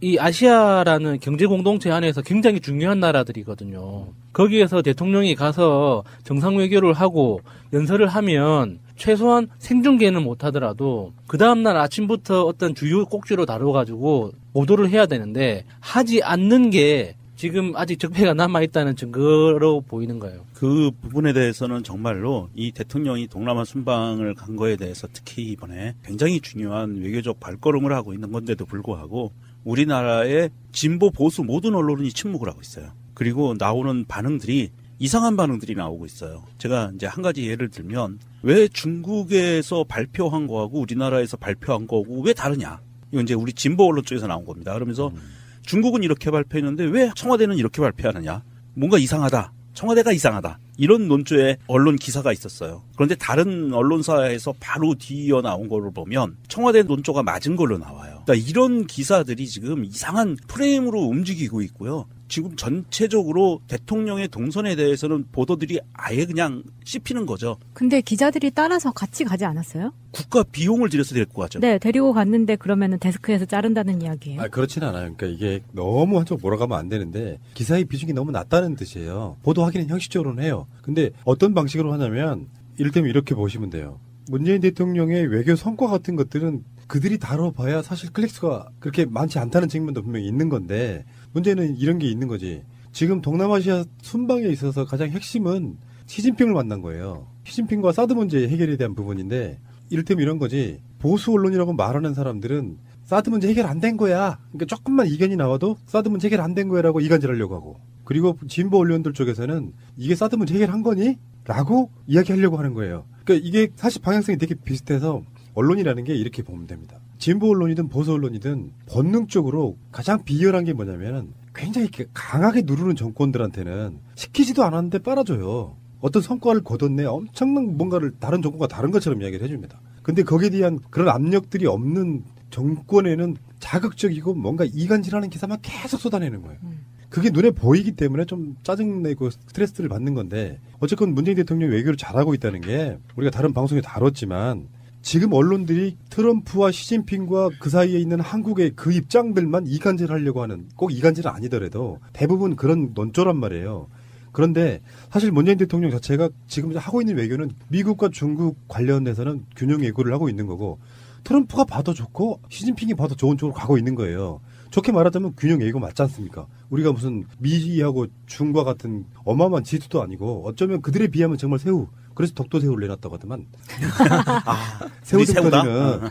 이 아시아라는 경제 공동체 안에서 굉장히 중요한 나라들이거든요. 거기에서 대통령이 가서 정상 외교를 하고 연설을 하면 최소한 생중계는 못 하더라도 그 다음날 아침부터 어떤 주요 꼭지로 다뤄가지고 보도를 해야 되는데 하지 않는 게 지금 아직 적폐가 남아있다는 증거로 보이는 거예요.
그 부분에 대해서는 정말로 이 대통령이 동남아 순방을 간 거에 대해서 특히 이번에 굉장히 중요한 외교적 발걸음을 하고 있는 건데도 불구하고 우리나라의 진보 보수 모든 언론이 침묵을 하고 있어요. 그리고 나오는 반응들이 이상한 반응들이 나오고 있어요. 제가 이제 한 가지 예를 들면 왜 중국에서 발표한 거하고 우리나라에서 발표한 거하고 왜 다르냐? 이건 이제 우리 진보 언론 쪽에서 나온 겁니다. 그러면서 중국은 이렇게 발표했는데 왜 청와대는 이렇게 발표하느냐? 뭔가 이상하다. 청와대가 이상하다. 이런 논조의 언론 기사가 있었어요. 그런데 다른 언론사에서 바로 뒤이어 나온 거를 보면 청와대 논조가 맞은 걸로 나와요. 그러니까 이런 기사들이 지금 이상한 프레임으로 움직이고 있고요. 지금 전체적으로 대통령의 동선에 대해서는 보도들이 아예 그냥 씹히는 거죠.
근데 기자들이 따라서 같이 가지 않았어요?
국가 비용을 들여서 데리고 가죠.
네, 데리고 갔는데 그러면은 데스크에서 자른다는 이야기예요.
그렇진 않아요. 그러니까 이게 너무 한쪽 몰아가면 안 되는데 기사의 비중이 너무 낮다는 뜻이에요. 보도하기는 형식적으로는 해요. 근데 어떤 방식으로 하냐면 이를테면 이렇게 보시면 돼요. 문재인 대통령의 외교 성과 같은 것들은 그들이 다뤄봐야 사실 클릭수가 그렇게 많지 않다는 측면도 분명히 있는 건데 문제는 이런 게 있는 거지. 지금 동남아시아 순방에 있어서 가장 핵심은 시진핑을 만난 거예요. 시진핑과 사드 문제 해결에 대한 부분인데 이를테면 이런 거지. 보수 언론이라고 말하는 사람들은 사드 문제 해결 안 된 거야. 그러니까 조금만 이견이 나와도 사드 문제 해결 안 된 거야라고 이간질하려고 하고. 그리고 진보 언론들 쪽에서는 이게 사드 문제 해결한 거니? 라고 이야기하려고 하는 거예요. 그러니까 이게 사실 방향성이 되게 비슷해서 언론이라는 게 이렇게 보면 됩니다. 진보 언론이든 보수 언론이든 본능적으로 가장 비열한 게 뭐냐면 굉장히 강하게 누르는 정권들한테는 시키지도 않았는데 빨아줘요. 어떤 성과를 거뒀네 엄청난 뭔가를 다른 정권과 다른 것처럼 이야기를 해줍니다. 근데 거기에 대한 그런 압력들이 없는 정권에는 자극적이고 뭔가 이간질하는 기사만 계속 쏟아내는 거예요. 그게 눈에 보이기 때문에 좀 짜증내고 스트레스를 받는 건데 어쨌건 문재인 대통령이 외교를 잘하고 있다는 게 우리가 다른 방송에 다뤘지만 지금 언론들이 트럼프와 시진핑과 그 사이에 있는 한국의 그 입장들만 이간질하려고 하는 꼭 이간질은 아니더라도 대부분 그런 논조란 말이에요. 그런데 사실 문재인 대통령 자체가 지금 하고 있는 외교는 미국과 중국 관련해서는 균형 외교를 하고 있는 거고 트럼프가 봐도 좋고 시진핑이 봐도 좋은 쪽으로 가고 있는 거예요. 좋게 말하자면 균형 외교 맞지 않습니까? 우리가 무슨 미하고 중과 같은 어마어마한 지수도 아니고 어쩌면 그들에 비하면 정말 새우. 그래서 독도새우를 내놨다고 하더만. 새우 등까지는.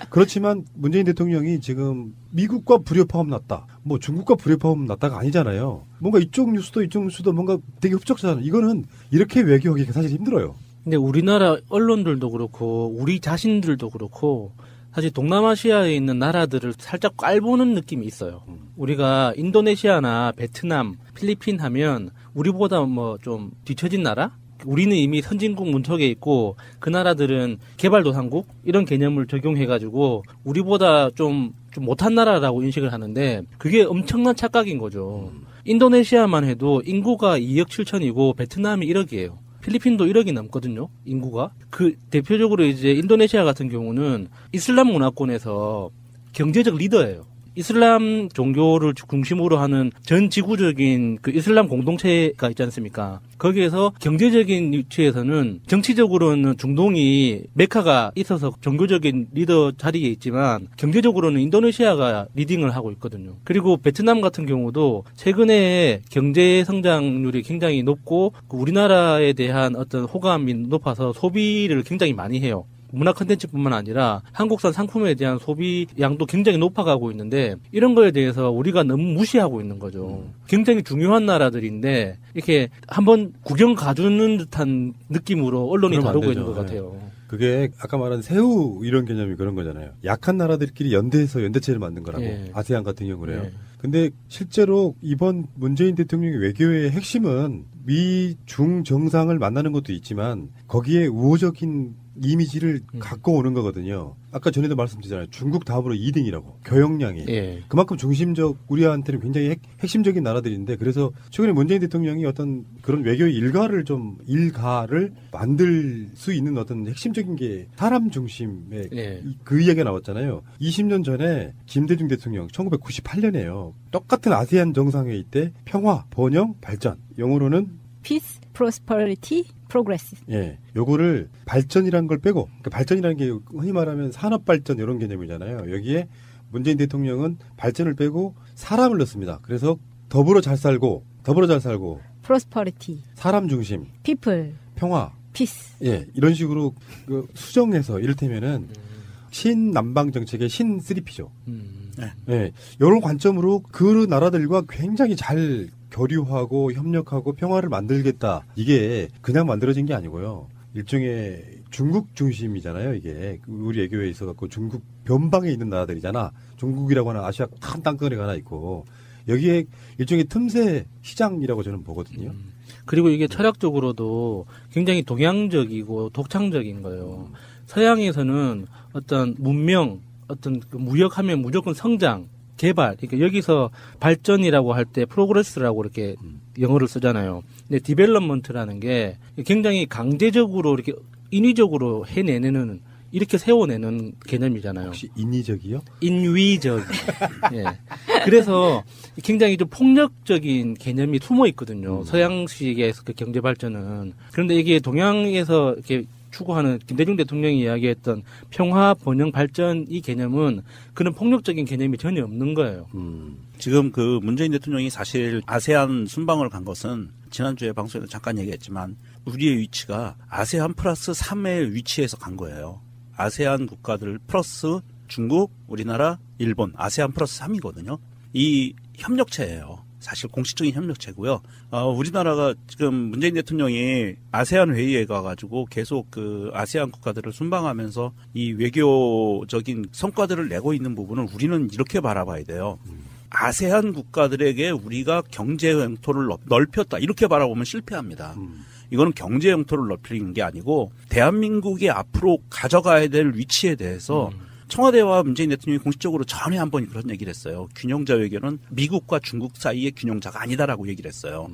그렇지만 문재인 대통령이 지금 미국과 불협화음 났다. 뭐 중국과 불협화음 났다가 아니잖아요. 뭔가 이쪽 뉴스도 뭔가 되게 흡족하잖아요. 이거는 이렇게 외교하기가 사실 힘들어요.
근데 우리나라 언론들도 그렇고 우리 자신들도 그렇고 사실 동남아시아에 있는 나라들을 살짝 깔보는 느낌이 있어요. 우리가 인도네시아나 베트남, 필리핀 하면 우리보다 뭐 좀 뒤처진 나라? 우리는 이미 선진국 문턱에 있고 그 나라들은 개발도상국 이런 개념을 적용해가지고 우리보다 좀 못한 나라라고 인식을 하는데 그게 엄청난 착각인 거죠. 인도네시아만 해도 인구가 2억 7천이고 베트남이 1억이에요. 필리핀도 1억이 넘거든요, 인구가. 그 대표적으로 이제 인도네시아 같은 경우는 이슬람 문화권에서 경제적 리더예요. 이슬람 종교를 중심으로 하는 전 지구적인 그 이슬람 공동체가 있지 않습니까? 거기에서 경제적인 위치에서는 정치적으로는 중동이 메카가 있어서 종교적인 리더 자리에 있지만 경제적으로는 인도네시아가 리딩을 하고 있거든요. 그리고 베트남 같은 경우도 최근에 경제 성장률이 굉장히 높고 우리나라에 대한 어떤 호감이 높아서 소비를 굉장히 많이 해요. 문화 콘텐츠뿐만 아니라 한국산 상품에 대한 소비 양도 굉장히 높아가고 있는데 이런 거에 대해서 우리가 너무 무시하고 있는 거죠. 굉장히 중요한 나라들인데 이렇게 한번 구경 가주는 듯한 느낌으로 언론이 다루고 있는 것 같아요.
그게 아까 말한 새우 이런 개념이 그런 거잖아요. 약한 나라들끼리 연대해서 연대체를 만든 거라고.
네.
아세안 같은 경우 그래요.
네.
근데 실제로 이번 문재인 대통령의 외교의 핵심은 미, 중 정상을 만나는 것도 있지만 거기에 우호적인 이미지를 갖고 오는 거거든요. 아까 전에도 말씀드렸잖아요. 중국 다음으로 2등이라고. 교역량이.
예.
그만큼 중심적, 우리한테는 굉장히 핵심적인 나라들인데 그래서 최근에 문재인 대통령이 어떤 그런 외교의 일가를 만들 수 있는 어떤 핵심적인 게 사람 중심의
예.
그 이야기가 나왔잖아요. 20년 전에 김대중 대통령 1998년에요. 똑같은 아세안 정상회의 때 평화, 번영, 발전. 영어로는
Peace, Prosperity, Progress.
예, 요거를 발전이라는 걸 빼고, 그러니까 발전이라는 게 흔히 말하면 산업 발전 이런 개념이잖아요. 여기에 문재인 대통령은 발전을 빼고 사람을 넣습니다. 그래서 더불어 잘 살고,
Prosperity.
사람 중심,
People.
평화,
Peace.
예, 이런 식으로 수정해서 이를테면은 신남방 정책의 신 3P죠. 예, 이런 관점으로 그 나라들과 굉장히 잘 교류하고 협력하고 평화를 만들겠다. 이게 그냥 만들어진 게 아니고요. 일종의 중국 중심이잖아요, 이게. 우리 외교에 있어갖고 중국 변방에 있는 나라들이잖아. 중국이라고 하는 아시아 큰 땅덩어리가 하나 있고. 여기에 일종의 틈새 시장이라고 저는 보거든요.
그리고 이게 철학적으로도 굉장히 동양적이고 독창적인 거예요. 서양에서는 어떤 문명, 어떤 무역하면 무조건 성장, 개발, 그러니까 여기서 발전이라고 할 때 프로그레스라고 이렇게 영어를 쓰잖아요. 근데 디벨롭먼트라는 게 굉장히 강제적으로 이렇게 인위적으로 해내는 이렇게 세워내는 개념이잖아요.
혹시 인위적이요?
인위적. 예. 그래서 굉장히 좀 폭력적인 개념이 숨어 있거든요. 서양식의 그 경제 발전은. 그런데 이게 동양에서 이렇게 추구하는 김대중 대통령이 이야기했던 평화, 번영, 발전 이 개념은 그런 폭력적인 개념이 전혀 없는 거예요.
지금 그 문재인 대통령이 사실 아세안 순방을 간 것은 지난주에 방송에서 잠깐 얘기했지만 우리의 위치가 아세안 플러스 3의 위치에서 간 거예요. 아세안 국가들 플러스 중국, 우리나라, 일본, 아세안 플러스 3이거든요. 이 협력체예요. 사실 공식적인 협력체고요. 우리나라가 지금 문재인 대통령이 아세안 회의에 가가지고 계속 그 아세안 국가들을 순방하면서 이 외교적인 성과들을 내고 있는 부분을 우리는 이렇게 바라봐야 돼요. 아세안 국가들에게 우리가 경제 영토를 넓혔다. 이렇게 바라보면 실패합니다. 이거는 경제 영토를 넓히는 게 아니고 대한민국이 앞으로 가져가야 될 위치에 대해서 청와대와 문재인 대통령이 공식적으로 전에 한 번 그런 얘기를 했어요. 균형자 외교는 미국과 중국 사이의 균형자가 아니다라고 얘기를 했어요.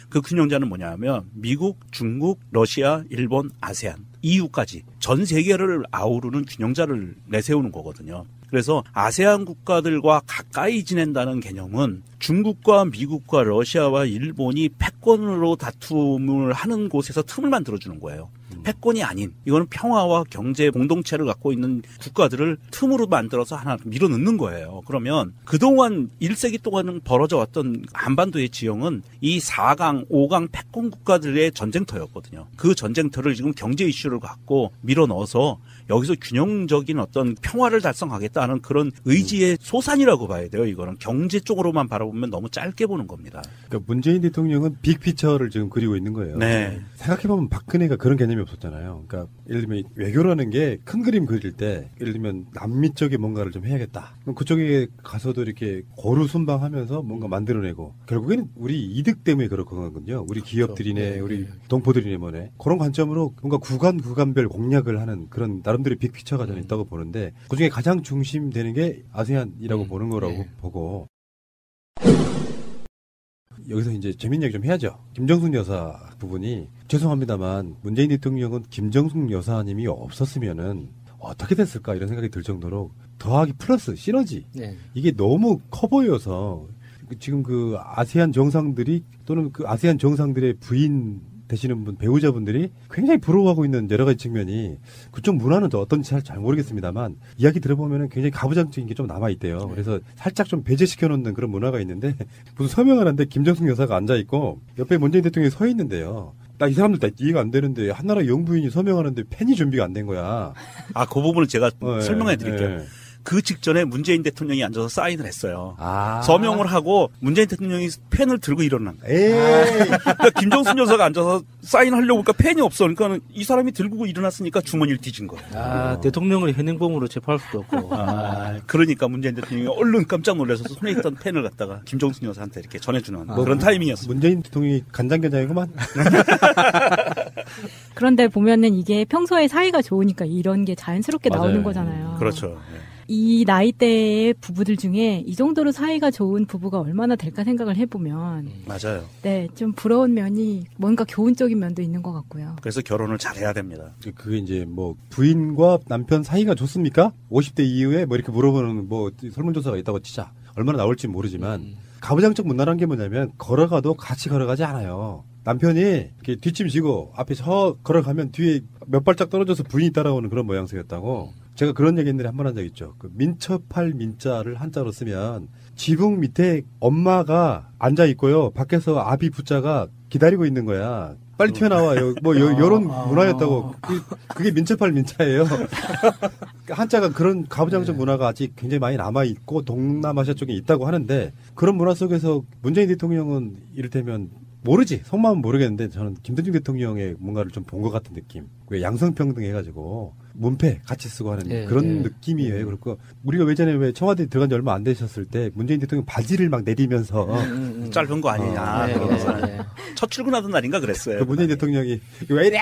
그 균형자는 뭐냐면 미국, 중국, 러시아, 일본, 아세안, EU까지 전 세계를 아우르는 균형자를 내세우는 거거든요. 그래서 아세안 국가들과 가까이 지낸다는 개념은 중국과 미국과 러시아와 일본이 패권으로 다툼을 하는 곳에서 틈을 만들어주는 거예요. 패권이 아닌 이거는 평화와 경제 공동체를 갖고 있는 국가들을 틈으로 만들어서 하나 밀어넣는 거예요. 그러면 그동안 1세기 동안 벌어져 왔던 한반도의 지형은 이 4강, 5강 패권 국가들의 전쟁터였거든요. 그 전쟁터를 지금 경제 이슈를 갖고 밀어넣어서 여기서 균형적인 어떤 평화를 달성하겠다는 그런 의지의 소산이라고 봐야 돼요. 이거는 경제 쪽으로만 바라보면 너무 짧게 보는 겁니다.
그러니까 문재인 대통령은 빅피처를 지금 그리고 있는 거예요.
네.
생각해보면 박근혜가 그런 개념이 없었어요. 없었잖아요. 그러니까 예를 들면 외교라는 게 큰 그림 그릴 때 예를 들면 남미 쪽에 뭔가를 좀 해야겠다. 그럼 그쪽에 가서도 이렇게 고루순방하면서 뭔가 만들어내고 결국에는 우리 이득 때문에 그렇거든요. 우리 기업들이네, 우리 동포들이네 뭐네. 그런 관점으로 뭔가 구간별 공략을 하는 그런 나름대로 빅피처가 저는 있다고 보는데 그중에 가장 중심되는 게 아세안이라고 보는 거라고 보고 여기서 이제 재밌는 얘기 좀 해야죠. 김정숙 여사 부분이 죄송합니다만 문재인 대통령은 김정숙 여사님이 없었으면은 어떻게 됐을까 이런 생각이 들 정도로 더하기 플러스 시너지 이게 너무 커 보여서 지금 그 아세안 정상들이 또는 그 아세안 정상들의 부인 되시는 분 배우자분들이 굉장히 부러워하고 있는 여러 가지 측면이 그쪽 문화는 어떤지 잘 모르겠습니다만 이야기 들어보면은 굉장히 가부장적인 게 좀 남아 있대요. 그래서 살짝 좀 배제시켜 놓는 그런 문화가 있는데 무슨 서명하는데 김정숙 여사가 앉아 있고 옆에 문재인 대통령이 서 있는데요. 나 이 사람들 다 이해가 안 되는데 한나라 영부인이 서명하는데 펜이 준비가 안 된 거야.
아, 그 부분을 제가 설명해 드릴게요. 그 직전에 문재인 대통령이 앉아서 사인을 했어요. 서명을 하고 문재인 대통령이 펜을 들고 일어난 거예요. 그러니까 김정숙 여사가 앉아서 사인하려고 하니까 펜이 없어. 그러니까 이 사람이 들고 일어났으니까 주머니를 뒤진 거예요.
대통령을 현행범으로 체포할 수도 없고.
그러니까 문재인 대통령이 얼른 깜짝 놀라서 손에 있던 펜을 갖다가 김정숙 여사한테 이렇게 전해주는 그런 타이밍이었어요.
문재인 대통령이 간장게장이구만.
그런데 보면은 이게 평소에 사이가 좋으니까 이런 게 자연스럽게 나오는 거잖아요.
그렇죠.
이 나이대의 부부들 중에 이 정도로 사이가 좋은 부부가 얼마나 될까 생각을 해보면
맞아요.
네, 좀 부러운 면이 뭔가 교훈적인 면도 있는 것 같고요.
그래서 결혼을 잘해야 됩니다.
그게 이제 뭐 부인과 남편 사이가 좋습니까? 50대 이후에 뭐 이렇게 물어보는 뭐 설문조사가 있다고 치자. 얼마나 나올지 모르지만 가부장적 문화란 게 뭐냐면 걸어가도 같이 걸어가지 않아요. 남편이 이렇게 뒷짐 지고 앞에 저 걸어가면 뒤에 몇 발짝 떨어져서 부인이 따라오는 그런 모양새였다고. 제가 그런 얘기 옛날에 한 번 한 적 있죠. 그 민첩할 민자를 한자로 쓰면 지붕 밑에 엄마가 앉아 있고요. 밖에서 아비 부자가 기다리고 있는 거야. 빨리 튀어나와요. 뭐 요런 문화였다고. 그게 민첩할 민자예요. 한자가 그런 가부장적 문화가 아직 굉장히 많이 남아 있고 동남아시아 쪽에 있다고 하는데 그런 문화 속에서 문재인 대통령은 이를테면 모르지. 속마음은 모르겠는데 저는 김대중 대통령의 뭔가를 좀 본 것 같은 느낌. 왜 양성평등 해가지고 문패 같이 쓰고 하는 그런 느낌이에요. 그리고 우리가 예전에 왜 청와대 들어간 지 얼마 안 되셨을 때 문재인 대통령 바지를 막 내리면서
짧은 거 아니냐. 첫 출근하던 날인가 그랬어요.
그 문재인 대통령이 왜 이래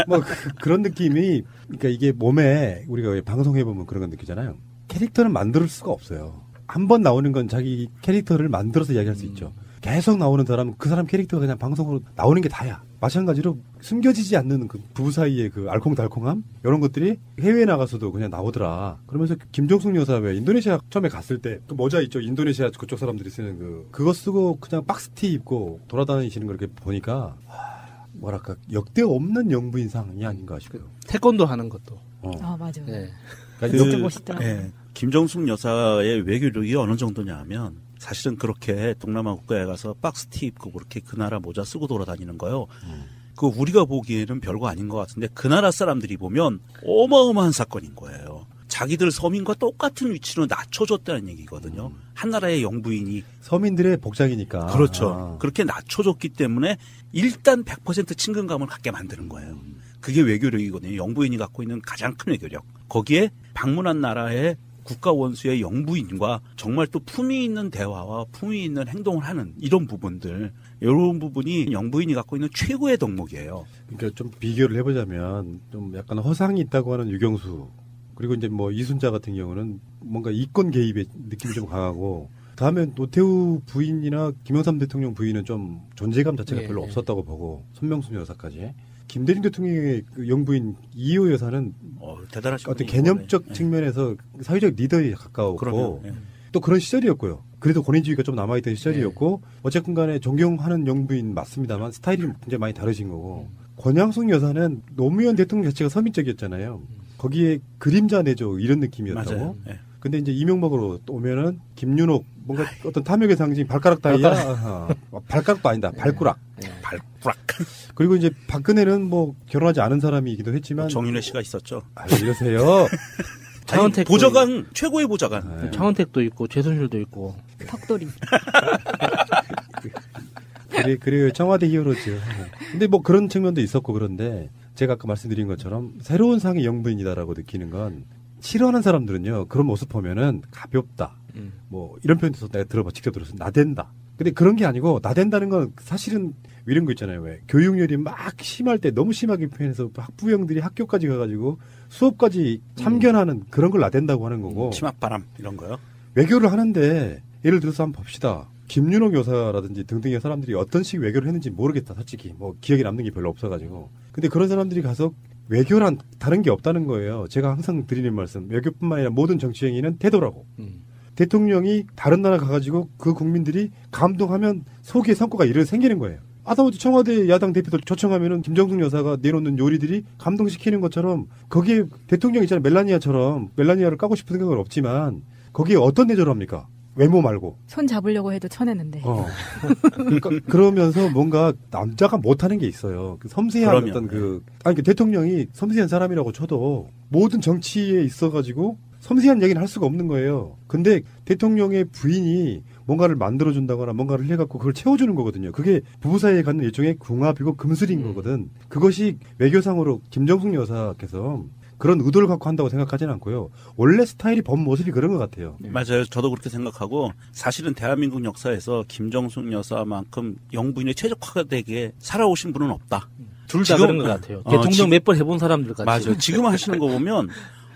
뭐 그런 느낌이 그러니까 이게 몸에 우리가 왜 방송해 보면 그런 건 느끼잖아요. 캐릭터는 만들 수가 없어요. 한 번 나오는 건 자기 캐릭터를 만들어서 이야기할 수 있죠. 계속 나오는 사람은 그 사람 캐릭터가 그냥 방송으로 나오는 게 다야. 마찬가지로 숨겨지지 않는 그 부부 사이의 그 알콩달콩함 이런 것들이 해외에 나가서도 그냥 나오더라. 그러면서 김정숙 여사 왜 인도네시아 처음에 갔을 때 그 모자 있죠. 인도네시아 그쪽 사람들이 쓰는 그거 쓰고 그냥 박스티 입고 돌아다니시는 걸 이렇게 보니까 뭐랄까 역대 없는 영부인상이 아닌가 싶어요.
태권도 하는 것도.
맞아요.
네.
진짜 멋있더라고요.
네. 김정숙 여사의 외교력이 어느 정도냐 하면 사실은 그렇게 동남아 국가에 가서 박스티 입고 그렇게 그 나라 모자 쓰고 돌아다니는 거요. 그 우리가 보기에는 별거 아닌 것 같은데 그 나라 사람들이 보면 어마어마한 사건인 거예요. 자기들 서민과 똑같은 위치로 낮춰줬다는 얘기거든요. 한 나라의 영부인이.
서민들의 복장이니까.
그렇죠. 그렇게 낮춰줬기 때문에 일단 100% 친근감을 갖게 만드는 거예요. 그게 외교력이거든요. 영부인이 갖고 있는 가장 큰 외교력. 거기에 방문한 나라의 국가 원수의 영부인과 정말 또 품위 있는 대화와 품위 있는 행동을 하는 이런 부분들, 이런 부분이 영부인이 갖고 있는 최고의 덕목이에요.
그러니까 좀 비교를 해보자면 좀 약간 허상이 있다고 하는 유경수, 그리고 이제 뭐 이순자 같은 경우는 뭔가 이권 개입의 느낌이 좀 강하고, 다음에 노태우 부인이나 김영삼 대통령 부인은 좀 존재감 자체가 별로 없었다고 보고, 손명순 여사까지. 김대중 대통령의 그 영부인 이호 여사는
대단하신
어떤 개념적 측면에서 사회적 리더에 가까웠고 또 그런 시절이었고요. 그래도 권위주의가 좀 남아있던 시절이었고 어쨌든 간에 존경하는 영부인 맞습니다만 스타일이 굉장히 많이 다르신 거고, 권양숙 여사는 노무현 대통령 자체가 서민적이었잖아요. 거기에 그림자 내죠 이런 느낌이었다고.
맞아요.
근데 이제 이명박으로 또 오면은 김윤옥 뭔가 어떤 탐욕의 상징 발가락 따위야. 발가락도 아니다. 발가락.
발가락.
그리고 이제 박근혜는 뭐 결혼하지 않은 사람이기도 했지만
정윤회 씨가 있었죠.
이러세요.
차은택
보좌관 최고의 보좌관.
차은택도 있고 최순실도 있고.
턱돌이.
그래 청와대 히어로죠. 근데 뭐 그런 측면도 있었고, 그런데 제가 아까 말씀드린 것처럼 새로운 상의 영부인이다라고 느끼는 건 싫어하는 사람들은요 그런 모습 보면은 가볍다 뭐 이런 표현도 내가 직접 들어서 나댄다. 근데 그런 게 아니고 나댄다는 건 사실은 이런 거 있잖아요. 왜 교육열이 막 심할 때 너무 심하게 표현해서 학부형들이 학교까지 가가지고 수업까지 참견하는 그런 걸 나댄다고 하는 거고.
치맛바람 이런 거요?
외교를 하는데 예를 들어서 한번 봅시다. 김윤옥 여사라든지 등등의 사람들이 어떤 식 외교를 했는지 모르겠다. 솔직히 뭐 기억에 남는 게 별로 없어가지고. 근데 그런 사람들이 가서 외교란 다른 게 없다는 거예요. 제가 항상 드리는 말씀. 외교뿐만 아니라 모든 정치 행위는 태도라고. 대통령이 다른 나라 가가지고 그 국민들이 감동하면 속에 성과가 이렇게 생기는 거예요. 아다모지 청와대 야당 대표들 초청하면은 김정숙 여사가 내놓는 요리들이 감동시키는 것처럼 거기에 대통령 있잖아요. 멜라니아처럼 멜라니아를 까고 싶은 생각은 없지만 거기에 어떤 내조를 합니까? 외모 말고.
손 잡으려고 해도 쳐내는데.
그러면서 뭔가 남자가 못하는 게 있어요. 그 섬세한
그러면,
어떤 그 대통령이 섬세한 사람이라고 쳐도 모든 정치에 있어가지고 섬세한 얘기는 할 수가 없는 거예요. 근데 대통령의 부인이 뭔가를 만들어준다거나 뭔가를 해갖고 그걸 채워주는 거거든요. 그게 부부 사이에 갖는 일종의 궁합이고 금슬인 거거든. 그것이 외교상으로 김정숙 여사께서 그런 의도를 갖고 한다고 생각하지는 않고요. 원래 스타일이 본 모습이 그런 것 같아요.
맞아요. 저도 그렇게 생각하고 사실은 대한민국 역사에서 김정숙 여사만큼 영부인의 최적화되게 살아오신 분은 없다.
둘 다 그런 것 같아요. 대통령 몇 번 해본 사람들 같이.
맞아요. 지금 하시는 거 보면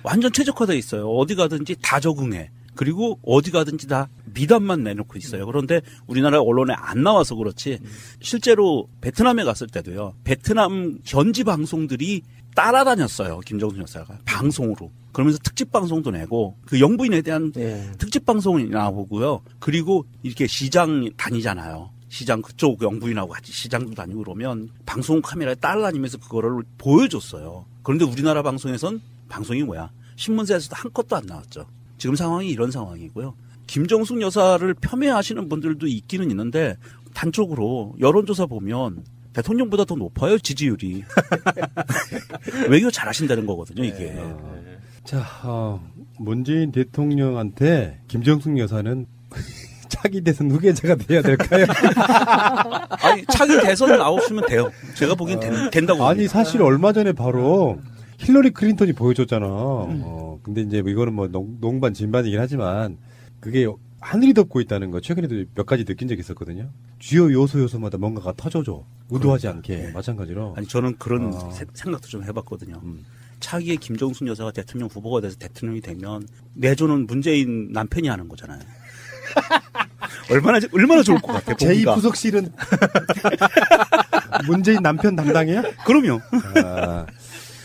완전 최적화되어 있어요. 어디 가든지 다 적응해. 그리고 어디 가든지 다 미담만 내놓고 있어요. 그런데 우리나라 언론에 안 나와서 그렇지 실제로 베트남에 갔을 때도요. 베트남 현지 방송들이 따라다녔어요. 김정숙 여사가 방송으로. 그러면서 특집 방송도 내고 그 영부인에 대한 특집 방송이 나오고요. 그리고 이렇게 시장 다니잖아요. 시장 그쪽 영부인하고 같이 시장도 다니고 그러면 방송 카메라에 따라다니면서 그거를 보여줬어요. 그런데 우리나라 방송에선 방송이 뭐야? 신문사에서도 한 컷도 안 나왔죠. 지금 상황이 이런 상황이고요. 김정숙 여사를 폄훼하시는 분들도 있기는 있는데 단적으로 여론조사 보면 대통령보다 더 높아요, 지지율이. 외교 잘하신다는 거거든요, 이게.
자, 문재인 대통령한테 김정숙 여사는 차기 대선 후계자가 돼야 될까요?
아니, 차기 대선 나오시면 돼요. 제가 보기엔 된다고.
아니, 사실 얼마 전에 바로 힐러리 클린턴이 보여줬잖아. 근데 이제 이거는 뭐 농반 진반이긴 하지만 그게 하늘이 덮고 있다는 거 최근에도 몇 가지 느낀 적이 있었거든요. 주요 요소마다 뭔가가 터져줘. 의도하지 않게. 네. 마찬가지로.
아니, 저는 그런 생각도 좀 해봤거든요. 차기에 김정숙 여사가 대통령 후보가 돼서 대통령이 되면 내조는 문재인 남편이 하는 거잖아요. 얼마나 좋을 것 같아요.
제2부속실은 문재인 남편 담당이야?
그럼요.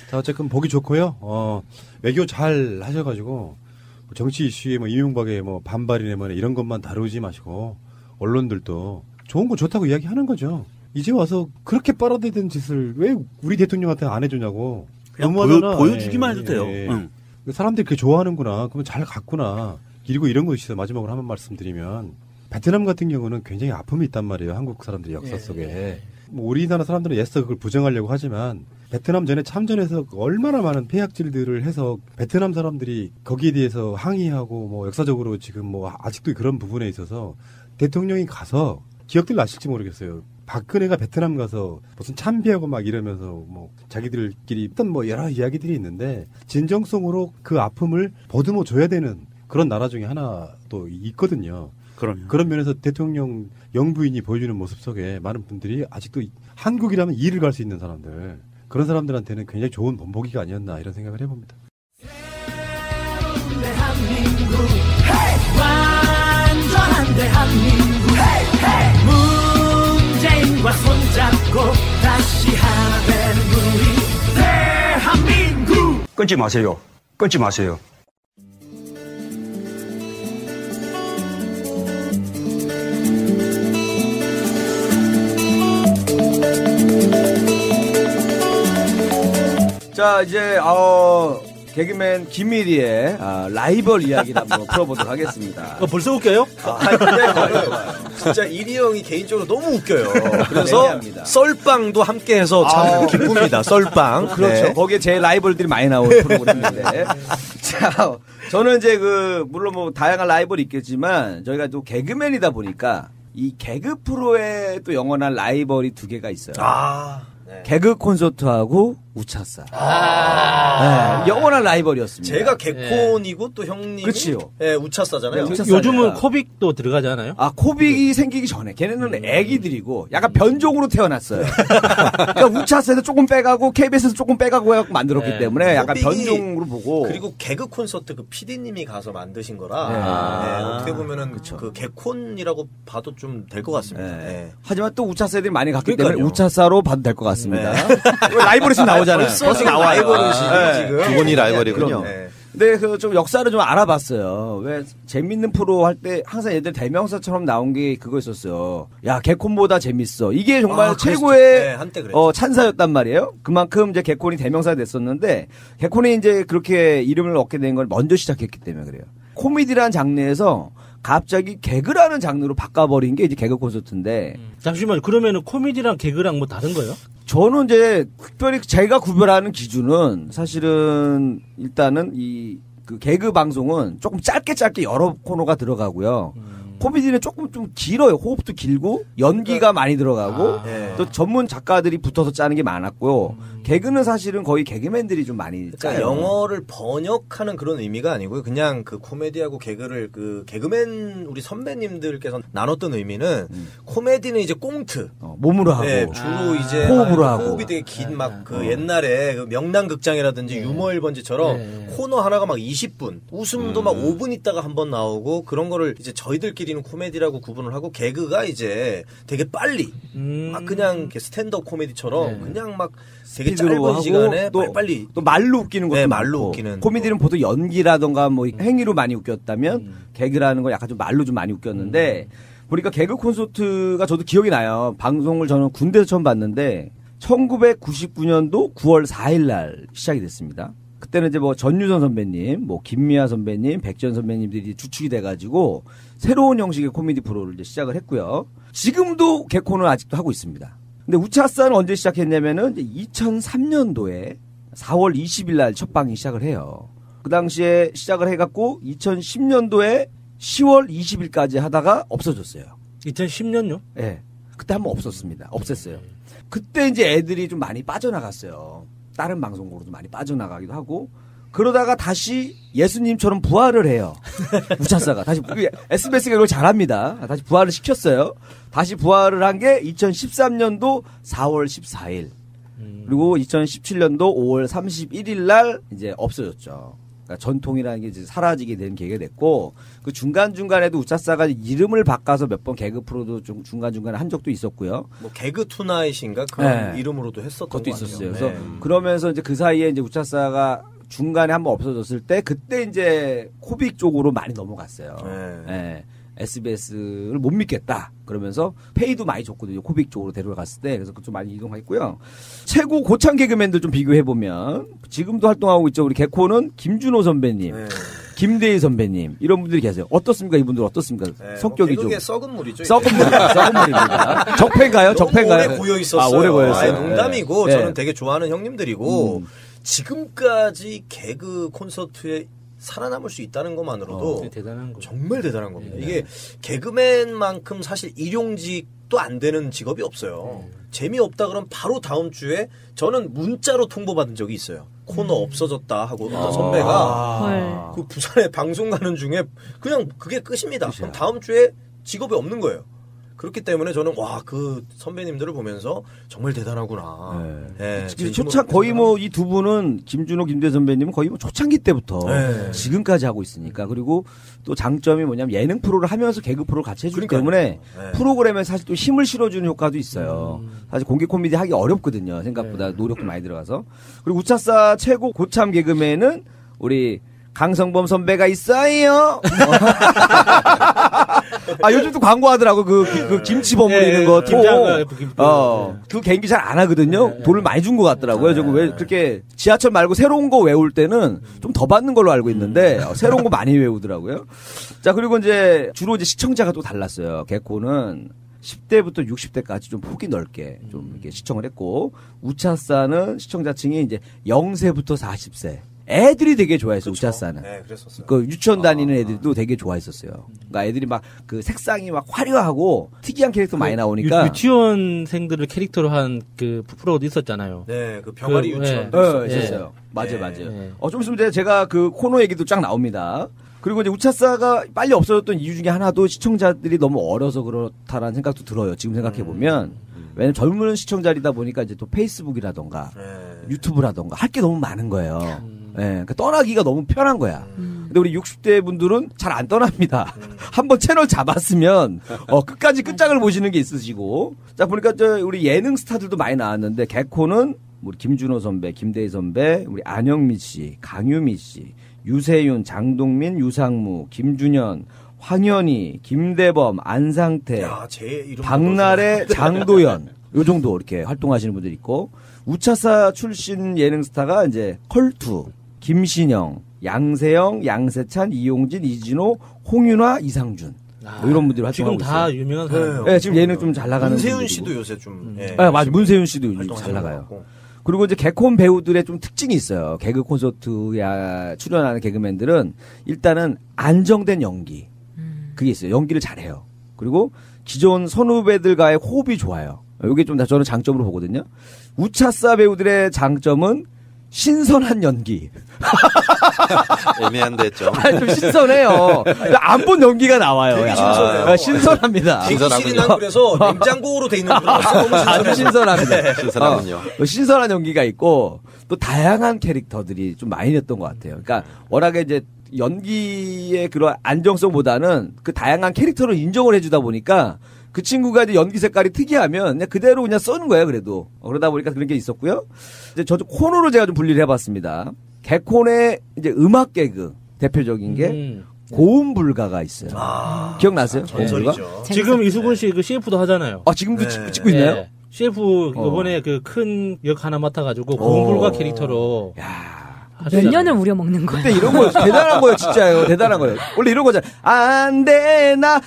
자, 어쨌든 보기 좋고요. 외교 잘 하셔가지고 정치 이슈에 뭐 이명박의 뭐 반발이네 뭐 이런 것만 다루지 마시고 언론들도 좋은 거 좋다고 이야기하는 거죠. 이제 와서 그렇게 빨아들이던 짓을 왜 우리 대통령한테 안 해주냐고.
그냥 보여주기만 해도 돼요. 응.
사람들이 그렇게 좋아하는구나. 그러면 잘 갔구나. 그리고 이런 것이 있어요. 마지막으로 한 번 말씀드리면 베트남 같은 경우는 굉장히 아픔이 있단 말이에요. 한국 사람들의 역사 속에. 뭐 우리나라 사람들은 애써 그걸 부정하려고 하지만 베트남 전에 참전해서 얼마나 많은 폐악질들을 해서 베트남 사람들이 거기에 대해서 항의하고 뭐 역사적으로 지금 뭐 아직도 그런 부분에 있어서 대통령이 가서 기억들 나실지 모르겠어요. 박근혜가 베트남 가서 무슨 참배하고 막 이러면서 뭐 자기들끼리 어떤 뭐 여러 이야기들이 있는데 진정성으로 그 아픔을 보듬어 줘야 되는 그런 나라 중에 하나도 있거든요.
그럼요.
그런 면에서 대통령 영부인이 보여주는 모습 속에 많은 분들이 아직도 한국이라면 이해를 갈 수 있는 사람들, 그런 사람들한테는 굉장히 좋은 본보기가 아니었나 이런 생각을 해봅니다.
대한민국 완전한 대한민국 문재인과 손잡고 다시 하나 되는 우리 대한민국.
끊지 마세요. 끊지 마세요.
자, 이제 개그맨 김일희의 라이벌 이야기를 한번 풀어보도록 하겠습니다.
벌써 웃겨요?
진짜 일희 형이 개인적으로 너무 웃겨요. 그래서 썰빵도 함께해서 참 기쁩니다. 썰빵. 그렇죠. 네. 거기에 제 라이벌들이 많이 나오는 프로그램인데. 자, 저는 이제 물론 뭐 다양한 라이벌이 있겠지만 저희가 또 개그맨이다 보니까 이 개그 프로에 또 영원한 라이벌이 두 개가 있어요. 개그 콘서트하고 우차싸. 네, 영원한 라이벌이었습니다.
제가 개콘이고 또 형님이
그치요.
네, 우차싸잖아요.
요즘은 코빅도 들어가잖아요.
아, 코빅이 생기기 전에 걔네는 애기들이고 약간 변종으로 태어났어요. 그러니까 우차싸에서 조금 빼가고 KBS에서 조금 빼가고 해갖고 만들었기 때문에 약간 변종으로 보고.
그리고 개그 콘서트 그 PD님이 가서 만드신 거라 어떻게 보면은 그 개콘이라고 봐도 좀 될 것 같습니다.
하지만 또 우차싸 애들이 많이 갔기 때문에 우차싸로 봐도 될 것 같습니다. 라이벌이 나오잖아요.
벌써 나와요.
지금.
두 분이 라이벌이군요.
근데 그 좀 역사를 좀 알아봤어요. 왜 재밌는 프로 할 때 항상 얘들 대명사처럼 나온 게 그거 있었어요. 야, 개콘보다 재밌어. 이게 정말 최고의 찬사였단 말이에요. 그만큼 이제 개콘이 대명사가 됐었는데 개콘이 이제 그렇게 이름을 얻게 된 걸 먼저 시작했기 때문에 그래요. 코미디라는 장르에서 갑자기 개그라는 장르로 바꿔버린 게 이제 개그 콘서트인데.
잠시만요. 그러면은 코미디랑 개그랑 뭐 다른 거예요?
저는 이제 특별히 제가 구별하는 기준은 사실은 일단은 그 개그 방송은 조금 짧게 여러 코너가 들어가고요. 코미디는 조금 좀 길어요. 호흡도 길고 연기가 많이 들어가고 또 전문 작가들이 붙어서 짜는 게 많았고요. 개그는 사실은 거의 개그맨들이 좀 많이 짜요.
그러니까 영어를 번역하는 그런 의미가 아니고요. 그냥 그 코미디하고 개그를 그 개그맨 우리 선배님들께서 나눴던 의미는 코미디는 이제 꽁트
몸으로 하고
주로 이제
호흡으로 하고
호흡이 되게 긴 막 그 옛날에 그 명랑극장이라든지 유머 1번지처럼 코너 하나가 막 20분 웃음도 막 5분 있다가 한번 나오고 그런 거를 이제 저희들끼리는 코미디라고 구분을 하고 개그가 이제 되게 빨리 막 그냥 스탠드업 코미디처럼 그냥 막 되게 짧은 시간에 빨리
또 말로 웃기는 것도
말로
많고.
웃기는
코미디는 보통 연기라던가 뭐 행위로 많이 웃겼다면 개그라는 건 약간 좀 말로 좀 많이 웃겼는데 보니까 개그 콘서트가 저도 기억이 나요. 방송을 저는 군대에서 처음 봤는데 1999년도 9월 4일 날 시작이 됐습니다. 그때는 이제 뭐 전유선 선배님, 뭐 김미아 선배님, 백전 선배님들이 주축이 돼가지고 새로운 형식의 코미디 프로를 이제 시작을 했고요. 지금도 개콘은 아직도 하고 있습니다. 근데 우차싸는 언제 시작했냐면은 2003년도에 4월 20일 날 첫 방이 시작을 해요. 그 당시에 시작을 해갖고 2010년도에 10월 20일까지 하다가 없어졌어요.
2010년요?
네. 그때 한번 없었습니다. 없앴어요. 그때 이제 애들이 좀 많이 빠져나갔어요. 다른 방송국으로도 많이 빠져나가기도 하고 그러다가 다시 예수님처럼 부활을 해요. 우차싸가 다시 SBS가 이걸 잘합니다. 다시 부활을 시켰어요. 다시 부활을 한 게 2013년도 4월 14일 그리고 2017년도 5월 31일 날 이제 없어졌죠. 그러니까 전통이라는 게 이제 사라지게 된 계기가 됐고 그 중간중간에도 우차싸가 이름을 바꿔서 몇 번 개그 프로도 좀 중간중간에 한 적도 있었고요.
뭐 개그 투나잇인가 그런 이름으로도 했었던
것도 있었어요.
같아요.
그래서 그러면서 이제 그 사이에 이제 우차싸가 중간에 한번 없어졌을 때 그때 이제 코빅 쪽으로 많이 넘어갔어요. SBS를 못 믿겠다. 그러면서 페이도 많이 줬거든요. 코빅 쪽으로 데려갔을 때. 그래서 좀 많이 이동했고요. 최고 고참 개그맨들 좀 비교해보면 지금도 활동하고 있죠. 우리 개코는 김준호 선배님, 김대희 선배님 이런 분들이 계세요. 어떻습니까? 이분들 어떻습니까? 성격이 좀.
개그의 썩은 물이죠.
썩은 물입니다. 적폐인가요? 적폐인가요?
오래 고여 있었어요.
오래 고였어요.
농담이고 저는 되게 좋아하는 형님들이고 지금까지 개그 콘서트에 살아남을 수 있다는 것만으로도
대단한 거.
정말 대단한 겁니다. 이게 개그맨만큼 사실 일용직도 안 되는 직업이 없어요. 재미없다 그러면 바로 다음 주에 저는 문자로 통보받은 적이 있어요. 코너 없어졌다 하고 어떤 선배가 그 부산에 방송 가는 중에 그냥 그게 끝입니다. 그럼 다음 주에 직업이 없는 거예요. 그렇기 때문에 저는 와, 그 선배님들을 보면서 정말 대단하구나.
거의 뭐 이 두 분은 김준호, 김대 선배님은 거의 뭐 초창기 때부터 지금까지 하고 있으니까. 그리고 또 장점이 뭐냐면 예능 프로를 하면서 개그 프로를 같이 해주기 때문에 프로그램에 사실 또 힘을 실어주는 효과도 있어요. 사실 공개 코미디 하기 어렵거든요. 생각보다 노력도 많이 들어가서. 그리고 우차싸 최고 고참 개그맨은 우리 강성범 선배가 있어요. 아, 요즘도 광고하더라고. 그 김치 버무리는 거. 그 개인기 잘 안 하거든요. 돈을 많이 준 것 같더라고요. 저거 왜 그렇게 지하철 말고 새로운 거 외울 때는 좀 더 받는 걸로 알고 있는데, 새로운 거 많이 외우더라고요. 자, 그리고 이제 주로 이제 시청자가 또 달랐어요. 개코는 10대부터 60대까지 좀 폭이 넓게 좀 이렇게 시청을 했고, 우차싸는 시청자층이 이제 0세부터 40세. 애들이 되게 좋아했어요. 우차사는.
네, 그랬었어요.
그 유치원 다니는 애들도 되게 좋아했었어요. 그러니까 애들이 막 그 색상이 막 화려하고 특이한 캐릭터 많이 나오니까
유치원생들을 캐릭터로 한 그 프로도 있었잖아요.
네, 그 병아리 유치원.
있었어요. 맞아요. 좀 있으면 제가 그 코너 얘기도 쫙 나옵니다. 그리고 이제 우차사가 빨리 없어졌던 이유 중에 하나도 시청자들이 너무 어려서 그렇다라는 생각도 들어요. 지금 생각해 보면. 왜냐면 젊은 시청자이다 보니까 이제 또 페이스북이라던가 유튜브라던가 할 게 너무 많은 거예요. 그러니까 떠나기가 너무 편한 거야. 근데 우리 60대 분들은 잘 안 떠납니다. 한번 채널 잡았으면 끝까지 끝장을 보시는 게 있으시고. 자 보니까 우리 예능 스타들도 많이 나왔는데 개코는 우리 김준호 선배, 김대희 선배, 우리 안영미 씨, 강유미 씨, 유세윤, 장동민, 유상무, 김준현, 황현희, 김대범, 안상태, 박나래, 장도연 요 정도 이렇게 활동하시는 분들이 있고 우차사 출신 예능 스타가 이제 컬투, 김신영, 양세형, 양세찬, 이용진, 이진호, 홍윤화, 이상준 뭐 이런 분들이 활동하고
지금
있어요.
다 유명한 사람.
네, 지금 예능 좀 잘 나가는
문세윤
분들이고.
씨도 요새 좀.
맞아, 문세윤 씨도 요즘 잘 나가요. 그리고 이제 개콘 배우들의 좀 특징이 있어요. 개그 콘서트에 출연하는 개그맨들은 일단은 안정된 연기. 그게 있어요. 연기를 잘해요. 그리고 기존 선후배들과의 호흡이 좋아요. 이게 좀 저는 장점으로 보거든요. 우차사 배우들의 장점은 신선한 연기.
애매한데 좀.
좀 신선해요. 안 본 연기가 나와요.
되게 신선해요.
신선합니다.
대기실이 난 그래서 냉장고로 돼 있는 줄 알았어요.
아주 신선합니다.
신선하군요.
신선한 연기가 있고 또 다양한 캐릭터들이 좀 많이 냈던 것 같아요. 그러니까 워낙에 이제 연기의 그런 안정성보다는 그 다양한 캐릭터를 인정을 해주다 보니까 그 친구가 이제 연기 색깔이 특이하면 그냥 그대로 그냥 써는 거예요, 그래도. 그러다 보니까 그런 게 있었고요. 이제 저도 코너로 제가 좀 분리를 해봤습니다. 개콘의 이제 음악 개그 대표적인 게 고음 불가가 있어요. 기억나세요?
전설이죠.
지금 이수근 씨 그 CF도 하잖아요.
지금도 찍고 있나요?
CF 이번에 그 큰 역 하나 맡아가지고 고음 불가 캐릭터로.
몇 년을 우려먹는 거예요.
근데 이런 거 대단한 거예요, 진짜요. 대단한 거예요. 원래 이런 거잖아요. 안 되나,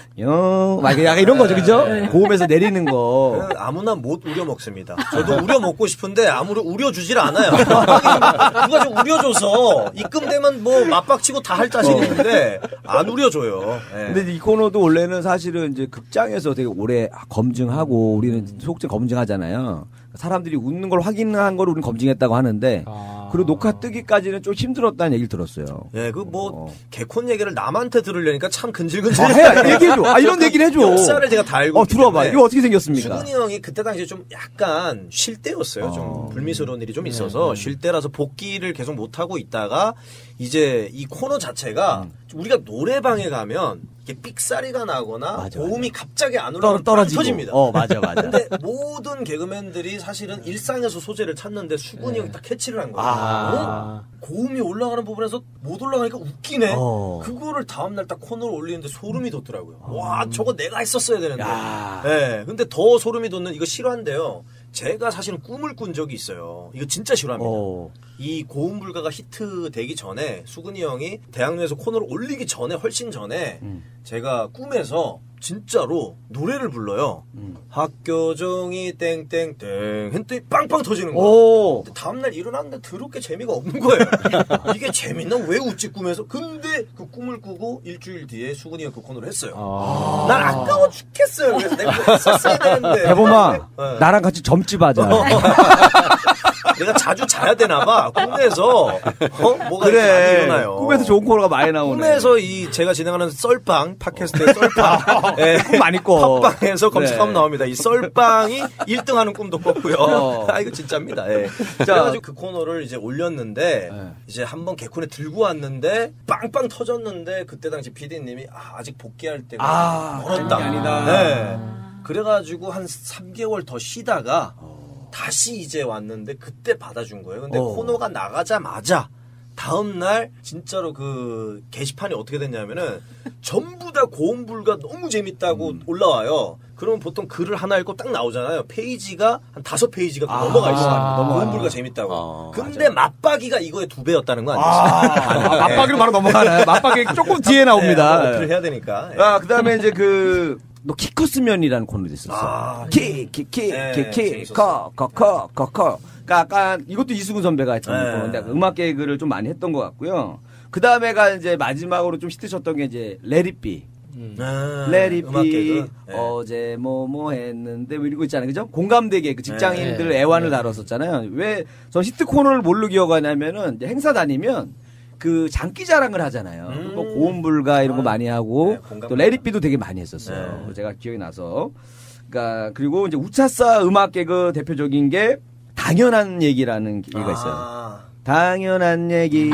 막 약간 이런 거죠, 그죠? 고음에서 내리는 거.
아무나 못 우려 먹습니다. 저도 우려 먹고 싶은데 아무를 우려 주질 않아요. 누가 좀 우려줘서 입금되면 뭐 맞박치고 다 할 자신 있는데 안 우려줘요.
근데 이 코너도 원래는 사실은 이제 극장에서 되게 오래 검증하고 우리는 속증 검증하잖아요. 사람들이 웃는 걸 확인한 걸 우리는 검증했다고 하는데 그리고 녹화 뜨기까지는 좀 힘들었다는 얘기를 들었어요.
예, 그 뭐 개콘 얘기를 남한테 들으려니까 참 근질근질해.
얘기해줘. 이런 얘기를 해줘.
역사를 제가 다 알고.
들어봐. 이거 어떻게 생겼습니까?
수근이 형이 그때 당시에 좀 약간 쉴 때였어요. 좀 불미스러운 일이 좀 있어서 쉴 때라서 복귀를 계속 못 하고 있다가 이제 이 코너 자체가 우리가 노래방에 가면 이게 삑사리가 나거나 고음이 갑자기 안 올라오면 떨어집니다.
맞아.
근데 모든 개그맨들이 사실은 일상에서 소재를 찾는데 수근이 형이 딱 캐치를 한 거예요. 고음이 올라가는 부분에서 못 올라가니까 웃기네. 그거를 다음날 딱 코너로 올리는데 소름이 돋더라고요. 와, 저거 내가 했었어야 되는데. 네, 근데 더 소름이 돋는 이거 실화인데요. 제가 사실은 꿈을 꾼 적이 있어요. 이거 진짜 실화입니다. 이 고음 불가가 히트 되기 전에 수근이 형이 대학로에서 코너를 올리기 전에 훨씬 전에 제가 꿈에서 진짜로 노래를 불러요. 학교종이 땡땡땡 했더니 빵빵 터지는 거예요. 근데 다음날 일어났는데 더럽게 재미가 없는 거예요. 이게 재밌나? 왜 웃지 꿈에서? 근데 그 꿈을 꾸고 일주일 뒤에 수근이 형 그 코너를 했어요. 난 아까워 죽겠어요. 그래서 내가 그거 했었어야 되는데.
대범아, 나랑 같이 점집 하자.
내가 자주 자야 되나 봐. 꿈에서 뭐가
그래.
많이 일어나요.
꿈에서 좋은 코너가 많이 나오네.
꿈에서 이 제가 진행하는 썰빵 팟캐스트의 썰빵
꿈 많이 꿔.
팟빵에서 검색하면 나옵니다. 이 썰빵이 1등하는 꿈도 꿨고요. 이거 진짜입니다. 그래가지고 그 코너를 이제 올렸는데 이제 한번 개콘에 들고 왔는데 빵빵 터졌는데 그때 당시 PD님이 아직 복귀할 때가 멀었다. 아니다. 그래가지고 한 3개월 더 쉬다가 다시 이제 왔는데 그때 받아준 거예요. 근데 코너가 나가자마자 다음날 진짜로 그 게시판이 어떻게 됐냐면은 전부 다 고음불가 너무 재밌다고 올라와요. 그러면 보통 글을 하나 읽고 딱 나오잖아요. 페이지가 한 5페이지가 넘어가 있어요. 고음불가 재밌다고. 근데 맞박이가 이거의 2배였다는 거 아니겠어요?
맞박이로 바로 넘어가나요? 맞박이 조금 뒤에 나옵니다.
어플을 해야 되니까.
그 다음에 이제 너 키커스면이라는 코너도 있었어. 커. 그러니까
그러니까 아까 이것도 이수근 선배가 했던 건데 음악 개그를 좀 많이 했던 것 같고요. 그 다음에가 이제 마지막으로 좀 히트쳤던 게 이제 레리비. 레리비 어제 뭐 했는데 뭐 이런 거 있잖아요, 그죠? 공감대게 그 직장인들 애환을 다뤘었잖아요. 왜 저 히트 코너를 뭘로 기억하냐면은 이제 행사 다니면 그 장기 자랑을 하잖아요. 뭐 고음불가 이런 거 많이 하고 또 레리비도 되게 많이 했었어요. 제가 기억이 나서. 그러니까 그리고 이제 우차싸 음악 개그 대표적인 게 당연한 얘기라는 얘기가 있어요. 당연한 얘기,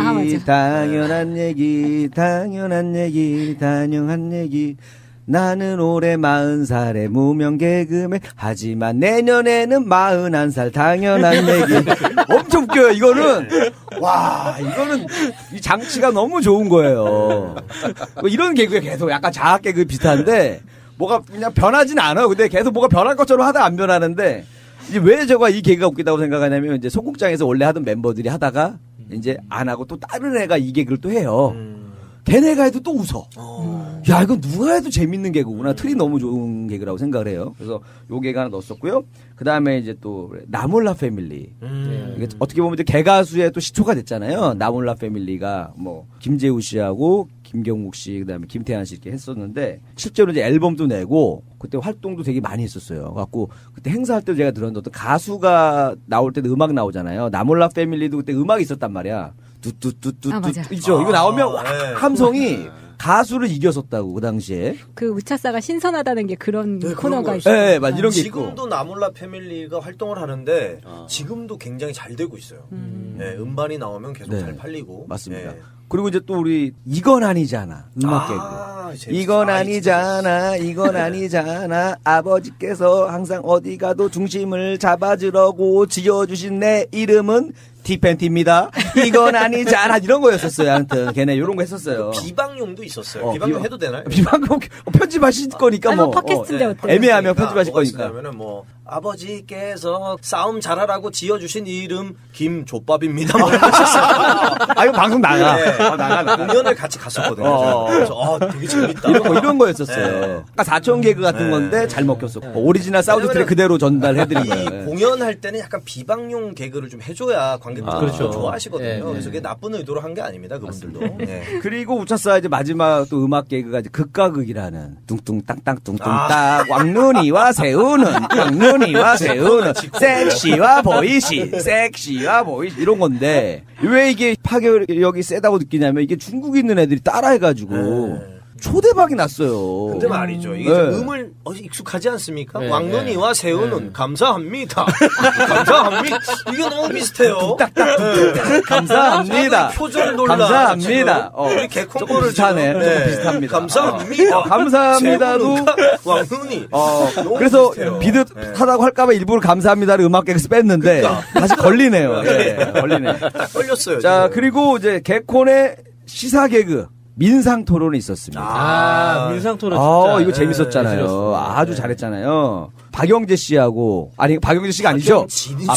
당연한 얘기, 당연한 얘기, 당연한 얘기. 나는 올해 40살에 무명 개그맨, 하지만 내년에는 41살, 당연한 얘기. 엄청 웃겨요, 이거는. 와, 이거는 이 장치가 너무 좋은 거예요. 이런 개그가 계속 약간 자학 개그 비슷한데, 뭐가 그냥 변하진 않아요. 근데 계속 뭐가 변할 것처럼 하다 안 변하는데, 이제 왜 제가 이 개그가 웃기다고 생각하냐면, 이제 소극장에서 원래 하던 멤버들이 하다가, 이제 안 하고 또 다른 애가 이 개그를 또 해요. 걔네가 해도 또 웃어. 야, 이거 누가 해도 재밌는 개그구나. 틀이 너무 좋은 개그라고 생각을 해요. 그래서 요 개그 하나 넣었었고요. 그 다음에 이제 또 나몰라 패밀리. 이게 어떻게 보면 이제 개가수의 또 시초가 됐잖아요. 나몰라 패밀리가 뭐 김재우 씨하고 김경국 씨, 그다음에 김태한 씨 이렇게 했었는데 실제로 이제 앨범도 내고 그때 활동도 되게 많이 했었어요. 갖고 그때 행사할 때도 제가 들었는데 어떤 가수가 나올 때도 음악 나오잖아요. 나몰라 패밀리도 그때 음악이 있었단 말이야. 뚜뚜뚜뚜뚜 있죠. 이거 나오면 함성이 가수를 이겼었다고 그 당시에.
그 우차싸가 신선하다는 게 그런 코너가 있어요.
네, 맞 이런 게 있고.
지금도 나몰라 패밀리가 활동을 하는데 지금도 굉장히 잘 되고 있어요. 네, 음반이 나오면 계속 잘 팔리고.
맞습니다. 그리고 이제 또 우리 이건 아니잖아 음악 개그. 이건 아니잖아, 이건 아니잖아. 아버지께서 항상 어디 가도 중심을 잡아주려고 지어주신 내 이름은 티팬티입니다. 이건 아니잖아. 이런 거였었어요. 아무튼 걔네 이런 거 했었어요.
비방용도 있었어요. 비방용 해도 되나요?
비방용 편집하실 거니까
뭐 팟캐스트인데 어때요?
애매하면 편집하실 거니까.
그러면은 뭐 아버지께서 싸움 잘하라고 지어주신 이름 김조밥입니다. 뭐
아 이거 방송 나가.
네. 나가. 공연을 같이 갔었거든요. 그래서 되게 재밌다.
이런 거였었어요. 아까 4천 개그 같은 건데 잘 먹혔었고 오리지널 사운드 트랙 그대로 전달해드린 거예요.
공연할 때는 약간 비방용 개그를 좀 해줘야 관객들이
그렇죠.
좋아하시거든요. 그래서 그게 나쁜 의도로 한 게 아닙니다. 그분들도. 네.
그리고 우차싸 이제 마지막 또 음악 개그가 이제 극과 극이라는 뚱뚱 땅땅 뚱뚱 딱 왕눈이와 새우는 왕눈이와 새우는 섹시와 보이시 섹시와 보이시 이런 건데 왜 이게 파괴력이 세다고 느끼냐면 이게 중국에 있는 애들이 따라해가지고 초대박이 났어요.
근데 말이죠. 이게 음을 익숙하지 않습니까? 왕눈이와 새우는 감사합니다. 감사합니다. 이게 너무 비슷해요.
감사합니다.
표정 놀라.
감사합니다.
우리 개콘거를
비슷하네. 조금 비슷합니다.
감사합니다.
감사합니다도
왕눈이.
그래서 비슷하다고 할까봐 일부러 감사합니다를 음악 개그에서 뺐는데 다시 걸리네요. 걸리네.
딱 걸렸어요.
자, 그리고 이제 개콘의 시사 개그. 민상 토론이 있었습니다.
민상 토론 진짜.
이거 재밌었잖아요. 아주 잘했잖아요. 박영재 씨하고 박영재 씨가 아니죠?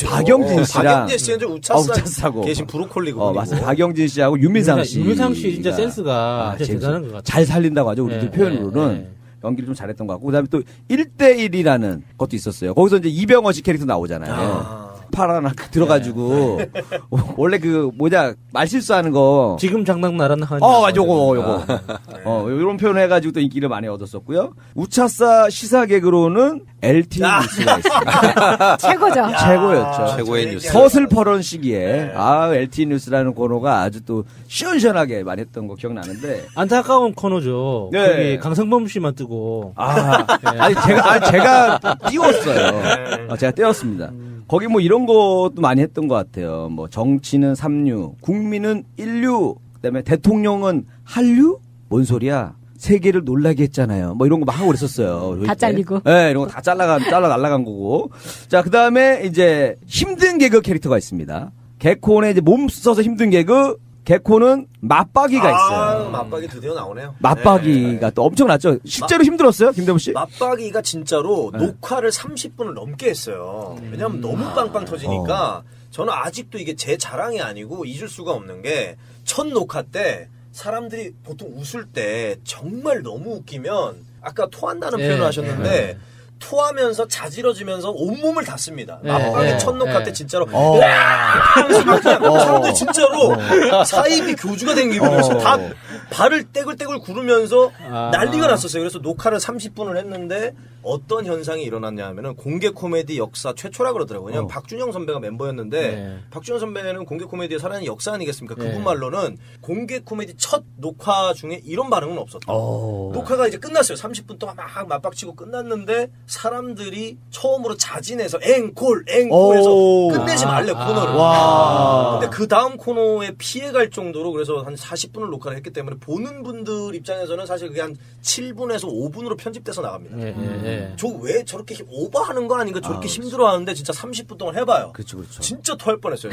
박영진 씨랑
박영재 씨는 이제 우차싸고 계신 브로콜리고.
맞습니다. 박영진 씨하고 유민상 씨.
유민상 씨 진짜 센스가 진짜 대단한 것 같아요.
잘 살린다고 하죠. 우리들 표현으로는. 연기를 좀 잘했던 것 같고. 그다음에 또 1대1이라는 것도 있었어요. 거기서 이제 이병헌 씨 캐릭터 나오잖아요. 파란 들어가지고 원래 그 말실수하는 거
지금 장난 나란 하니
요거 이런 표현을 해가지고 또 인기를 많이 얻었었고요. 우차싸 시사 개그로는 LTE 뉴스가 있습니다.
최고죠.
최고였죠.
최고의 뉴스.
서슬퍼런 시기에 LTE 뉴스라는 코너가 아주 또 시원시원하게 많이 했던 거 기억나는데
안타까운 코너죠. 거기 강성범 씨만 뜨고
아니 제가 띄웠어요. 제가 띄웠습니다. 거기 뭐 이런 것도 많이 했던 것 같아요. 뭐 정치는 삼류, 국민은 인류, 그다음에 대통령은 한류? 뭔 소리야? 세계를 놀라게 했잖아요. 뭐 이런 거 막 하고 그랬었어요.
다 잘리고.
네, 이런 거 다 잘라 날라간 거고. 자, 그다음에 이제 힘든 개그 캐릭터가 있습니다. 개콘에 이제 몸 써서 힘든 개그. 개콘은 맞박이가 있어요.
맞박이 드디어 나오네요.
맞박이가 또 엄청났죠. 실제로 힘들었어요, 김대문 씨?
맞박이가 진짜로 녹화를 30분을 넘게 했어요. 왜냐하면 너무 빵빵 터지니까 저는 아직도 이게 제 자랑이 아니고 잊을 수가 없는 게 첫 녹화 때 사람들이 보통 웃을 때 정말 너무 웃기면 아까 토한다는 표현을 하셨는데 토하면서 자지러지면서 온몸을 다 씁니다.
네,
막방에
네,
첫 녹화
네.
때 진짜로 하면서 막 그냥 사람들 진짜로 사이비 교주가 된 기분이었어요. 다 발을 떼굴떼굴 구르면서 난리가 났었어요. 그래서 녹화를 30분을 했는데 어떤 현상이 일어났냐 하면은 공개 코미디 역사 최초라 그러더라고요. 왜냐면 박준영 선배가 멤버였는데 박준영 선배는 공개 코미디의 살아있는 역사 아니겠습니까? 그분 말로는 공개 코미디 첫 녹화 중에 이런 반응은 없었다. 녹화가 이제 끝났어요. 30분 동안 막 맞박치고 끝났는데 사람들이 처음으로 자진해서 앵콜 해서 끝내지 말래 코너를. 근데 그 다음 코너에 피해갈 정도로 그래서 한 40분을 녹화를 했기 때문에 보는 분들 입장에서는 사실 그게 한 7분에서 5분으로 편집돼서 나갑니다. 저 왜 저렇게 오버하는 거 아닌가 저렇게 힘들어하는데 진짜 30분 동안 해봐요.
그렇죠.
진짜 토할 뻔했어요.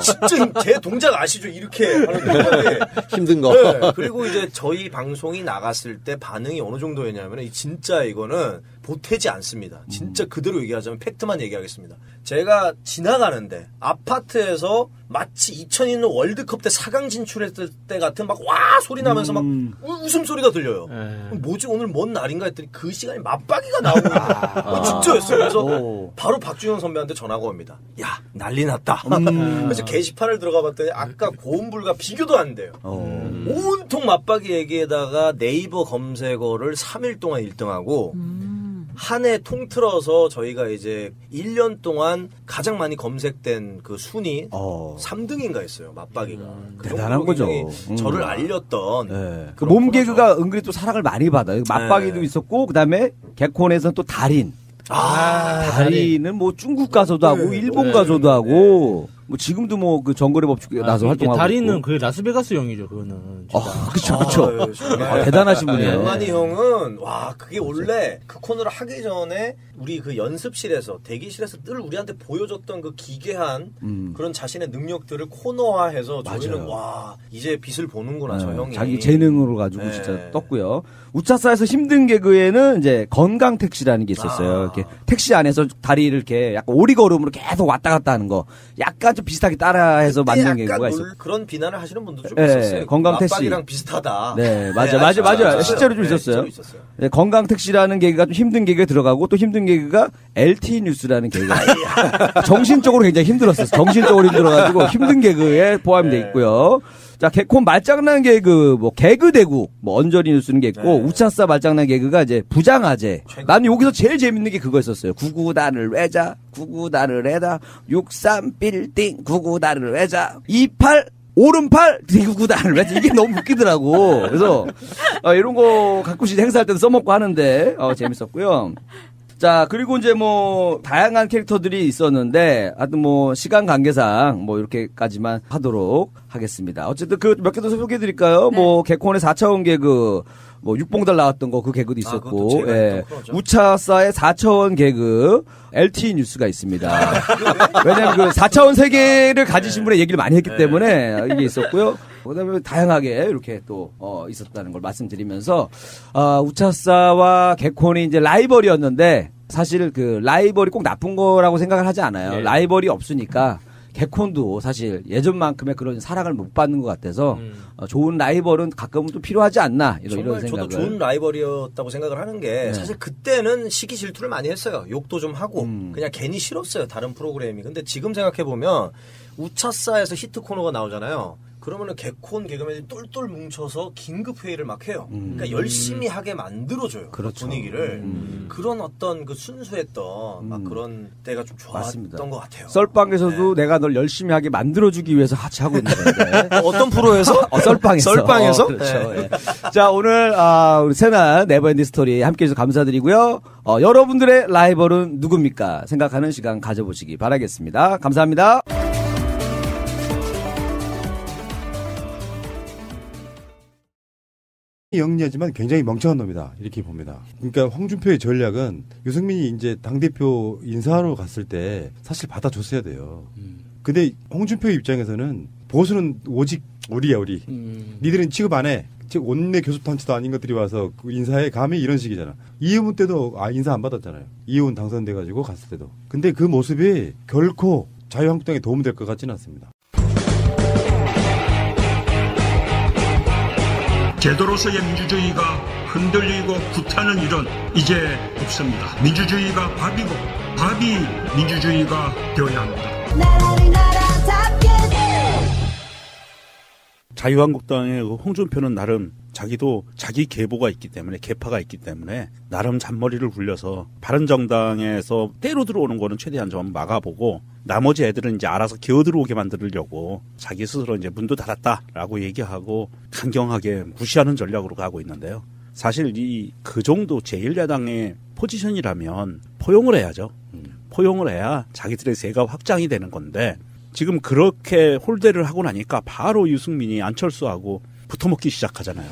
진짜 제 동작 아시죠? 이렇게 하는 동작이
힘든 거.
네. 그리고 이제 저희 방송이 나갔을 때 반응이 어느 정도였냐면 진짜 이거는 보태지 않습니다. 진짜 그대로 얘기하자면 팩트만 얘기하겠습니다. 제가 지나가는데 아파트에서 마치 2002년 월드컵 때 4강 진출했을 때 같은 막 와 소리 나면서 막 웃음소리가 들려요. 뭐지 오늘 뭔 날인가 했더니 그 시간에 맞박이가 나오는 거예요. 진짜였어요. 그래서 바로 박준영 선배한테 전화가 옵니다. 야 난리 났다. 그래서 게시판을 들어가 봤더니 아까 고음불과 비교도 안 돼요. 온통 맞박이 얘기에다가 네이버 검색어를 3일 동안 1등하고 한 해 통틀어서 저희가 이제 1년 동안 가장 많이 검색된 그 순위 3등인가 했어요. 맞박이가. 그
대단한 거죠.
저를 알렸던
그 몸 개그가 은근히 또 사랑을 많이 받아요. 맞박이도 있었고 그다음에 개콘에서는 또 달인. 달인은 뭐 중국 가서도 하고 일본 가서도 하고 뭐 지금도 뭐 그 정글의 법칙 나서 활동하고
달인은 그 라스베가스형이죠. 그거는.
그렇죠. 대단하신 분이에요.
영만이 형은 와 그게 원래 그 코너를 하기 전에 우리 그 연습실에서 대기실에서 늘 우리한테 보여줬던 그 기괴한 그런 자신의 능력들을 코너화해서 저희는 와 이제 빛을 보는구나 저 형이.
자기 재능으로 가지고 진짜 떴고요. 우차사에서 힘든 개그에는 이제 건강 택시라는 게 있었어요. 이렇게 택시 안에서 다리를 이렇게 약간 오리걸음으로 계속 왔다 갔다 하는 거. 약간 좀 비슷하게 따라해서 만든 개그가 있어요.
그런 비난을 하시는 분도 좀 있었어요.
건강 택시.
맞박이랑 비슷하다.
네, 맞아요. 실제로 좀 있었어요. 네, 건강 택시라는 개그가 좀 힘든 개그에 들어가고 또 힘든 개그가 LT 뉴스라는 개그가 정신적으로 굉장히 힘들었어요. 정신적으로 힘들어가지고 힘든 개그에 포함되어 있고요. 자, 개콘 말장난 개그, 뭐, 개그 대국, 뭐, 언저리 뉴스는 게 있고, 우차싸 말장난 개그가 이제 부장아재. 나는 여기서 제일 재밌는 게 그거였었어요. 구구단을 외자, 구구단을 해다, 63빌딩, 구구단을 외자, 28, 오른팔, 구구단을 외자. 이게 너무 웃기더라고. 그래서, 이런 거 가끔씩 행사할 때도 써먹고 하는데, 재밌었고요. 자, 그리고 이제 뭐, 다양한 캐릭터들이 있었는데, 하여튼 뭐, 시간 관계상, 뭐, 이렇게까지만 하도록 하겠습니다. 어쨌든 그 몇 개 더 소개해드릴까요? 뭐, 개콘의 4차원 개그, 뭐, 육봉달 나왔던 거, 그 개그도 있었고, 우차사의 4차원 개그, LT 뉴스가 있습니다. 왜냐면 그 4차원 세계를 가지신 분의 얘기를 많이 했기 때문에 이게 있었고요. 그다음에 다양하게 이렇게 또 있었다는 걸 말씀드리면서 우차사와 개콘이 이제 라이벌이었는데 사실 그 라이벌이 꼭 나쁜 거라고 생각을 하지 않아요. 라이벌이 없으니까 개콘도 사실 예전만큼의 그런 사랑을 못 받는 것 같아서 좋은 라이벌은 가끔은 또 필요하지 않나 이런 생각을.
저도 좋은 라이벌이었다고 생각을 하는 게 사실 그때는 시기 질투를 많이 했어요. 욕도 좀 하고 그냥 괜히 싫었어요. 다른 프로그램이. 근데 지금 생각해 보면 우차사에서 히트 코너가 나오잖아요. 그러면은 개콘 개그맨이 똘똘 뭉쳐서 긴급 회의를 막 해요. 그러니까 열심히 하게 만들어줘요.
그렇죠.
분위기를. 그런 어떤 그 순수했던 막 그런 때가 좀 좋았던
맞습니다.
것 같아요.
썰빵에서도 내가 널 열심히 하게 만들어주기 위해서 같이 하고 있는 건데.
어떤 프로에서?
썰빵에서.
썰빵에서?
그렇죠. 네. 자, 오늘 우리 새날 네버엔딩 스토리 함께해서 감사드리고요. 여러분들의 라이벌은 누굽니까? 생각하는 시간 가져보시기 바라겠습니다. 감사합니다.
영리하지만 굉장히 멍청한 놈이다 이렇게 봅니다. 그러니까 홍준표의 전략은 유승민이 이제 당대표 인사하러 갔을 때 사실 받아줬어야 돼요. 근데 홍준표 입장에서는 보수는 오직 우리야 우리. 니들은 취급 안 해. 즉 원내 교섭단체도 아닌 것들이 와서 인사해 감히 이런 식이잖아. 이의원 때도 인사 안 받았잖아요. 이의원 당선돼가지고 갔을 때도. 근데 그 모습이 결코 자유한국당에 도움될 것 같지는 않습니다.
제도로서의 민주주의가 흔들리고 구타는 일은 이제 없습니다. 민주주의가 밥이고 밥이 민주주의가 되어야 합니다.
자유한국당의 홍준표는 나름 자기도 자기 계보가 있기 때문에 계파가 있기 때문에 나름 잔머리를 굴려서 바른정당에서 때로 들어오는 거는 최대한 좀 막아보고 나머지 애들은 이제 알아서 기어들어오게 만들려고 자기 스스로 이제 문도 닫았다라고 얘기하고 강경하게 무시하는 전략으로 가고 있는데요. 사실 그 정도 제1야당의 포지션이라면 포용을 해야죠. 포용을 해야 자기들의 세가 확장이 되는 건데 지금 그렇게 홀대를 하고 나니까 바로 유승민이 안철수하고 붙어먹기 시작하잖아요.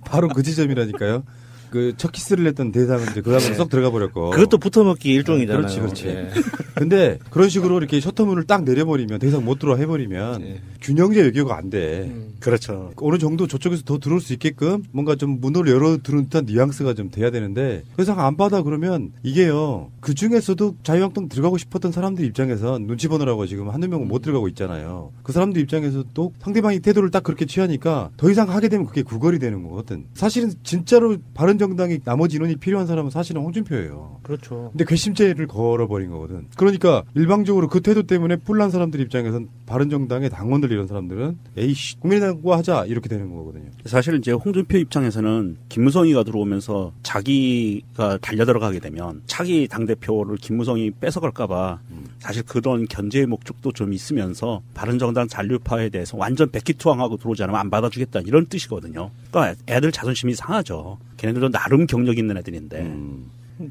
바로 그 지점이라니까요. 그 첫 키스를 했던 대상은 이제 그 다음에 쏙 들어가 버렸고.
그것도 붙어먹기 일종이잖아요.
그렇지.
네.
근데 그런 식으로 이렇게 셔터문을 딱 내려버리면 더 이상 못 들어와 해버리면 균형제 외교가 안 돼.
그렇죠.
어느 정도 저쪽에서 더 들어올 수 있게끔 뭔가 좀 문을 열어두는 듯한 뉘앙스가 좀 돼야 되는데 그 이상 안 받아 그러면 이게요. 그 중에서도 자유한국당 들어가고 싶었던 사람들 입장에선 눈치 보느라고 지금 한두 명은 못 들어가고 있잖아요. 그 사람들 입장에서 또 상대방이 태도를 딱 그렇게 취하니까 더 이상 하게 되면 그게 구걸이 되는 거거든. 사실은 진짜로 바른정당이 나머지 인원이 필요한 사람은 사실은 홍준표예요.
그렇죠.
근데 괘씸죄를 걸어버린 거거든. 그러니까 일방적으로 그 태도 때문에 뿔난 사람들 입장에선 바른정당의 당원들 이런 사람들은 에이씨 국민의당과 하자 이렇게 되는 거거든요.
사실 이제 홍준표 입장에서는 김무성이가 들어오면서 자기가 달려들어가게 되면 차기 당대표를 김무성이 뺏어갈까봐 사실 그런 견제의 목적도 좀 있으면서 바른정당 잔류파에 대해서 완전 백기투항하고 들어오지 않으면 안 받아주겠다 이런 뜻이거든요. 그러니까 애들 자존심이 상하죠. 걔네들도 나름 경력 있는 애들인데.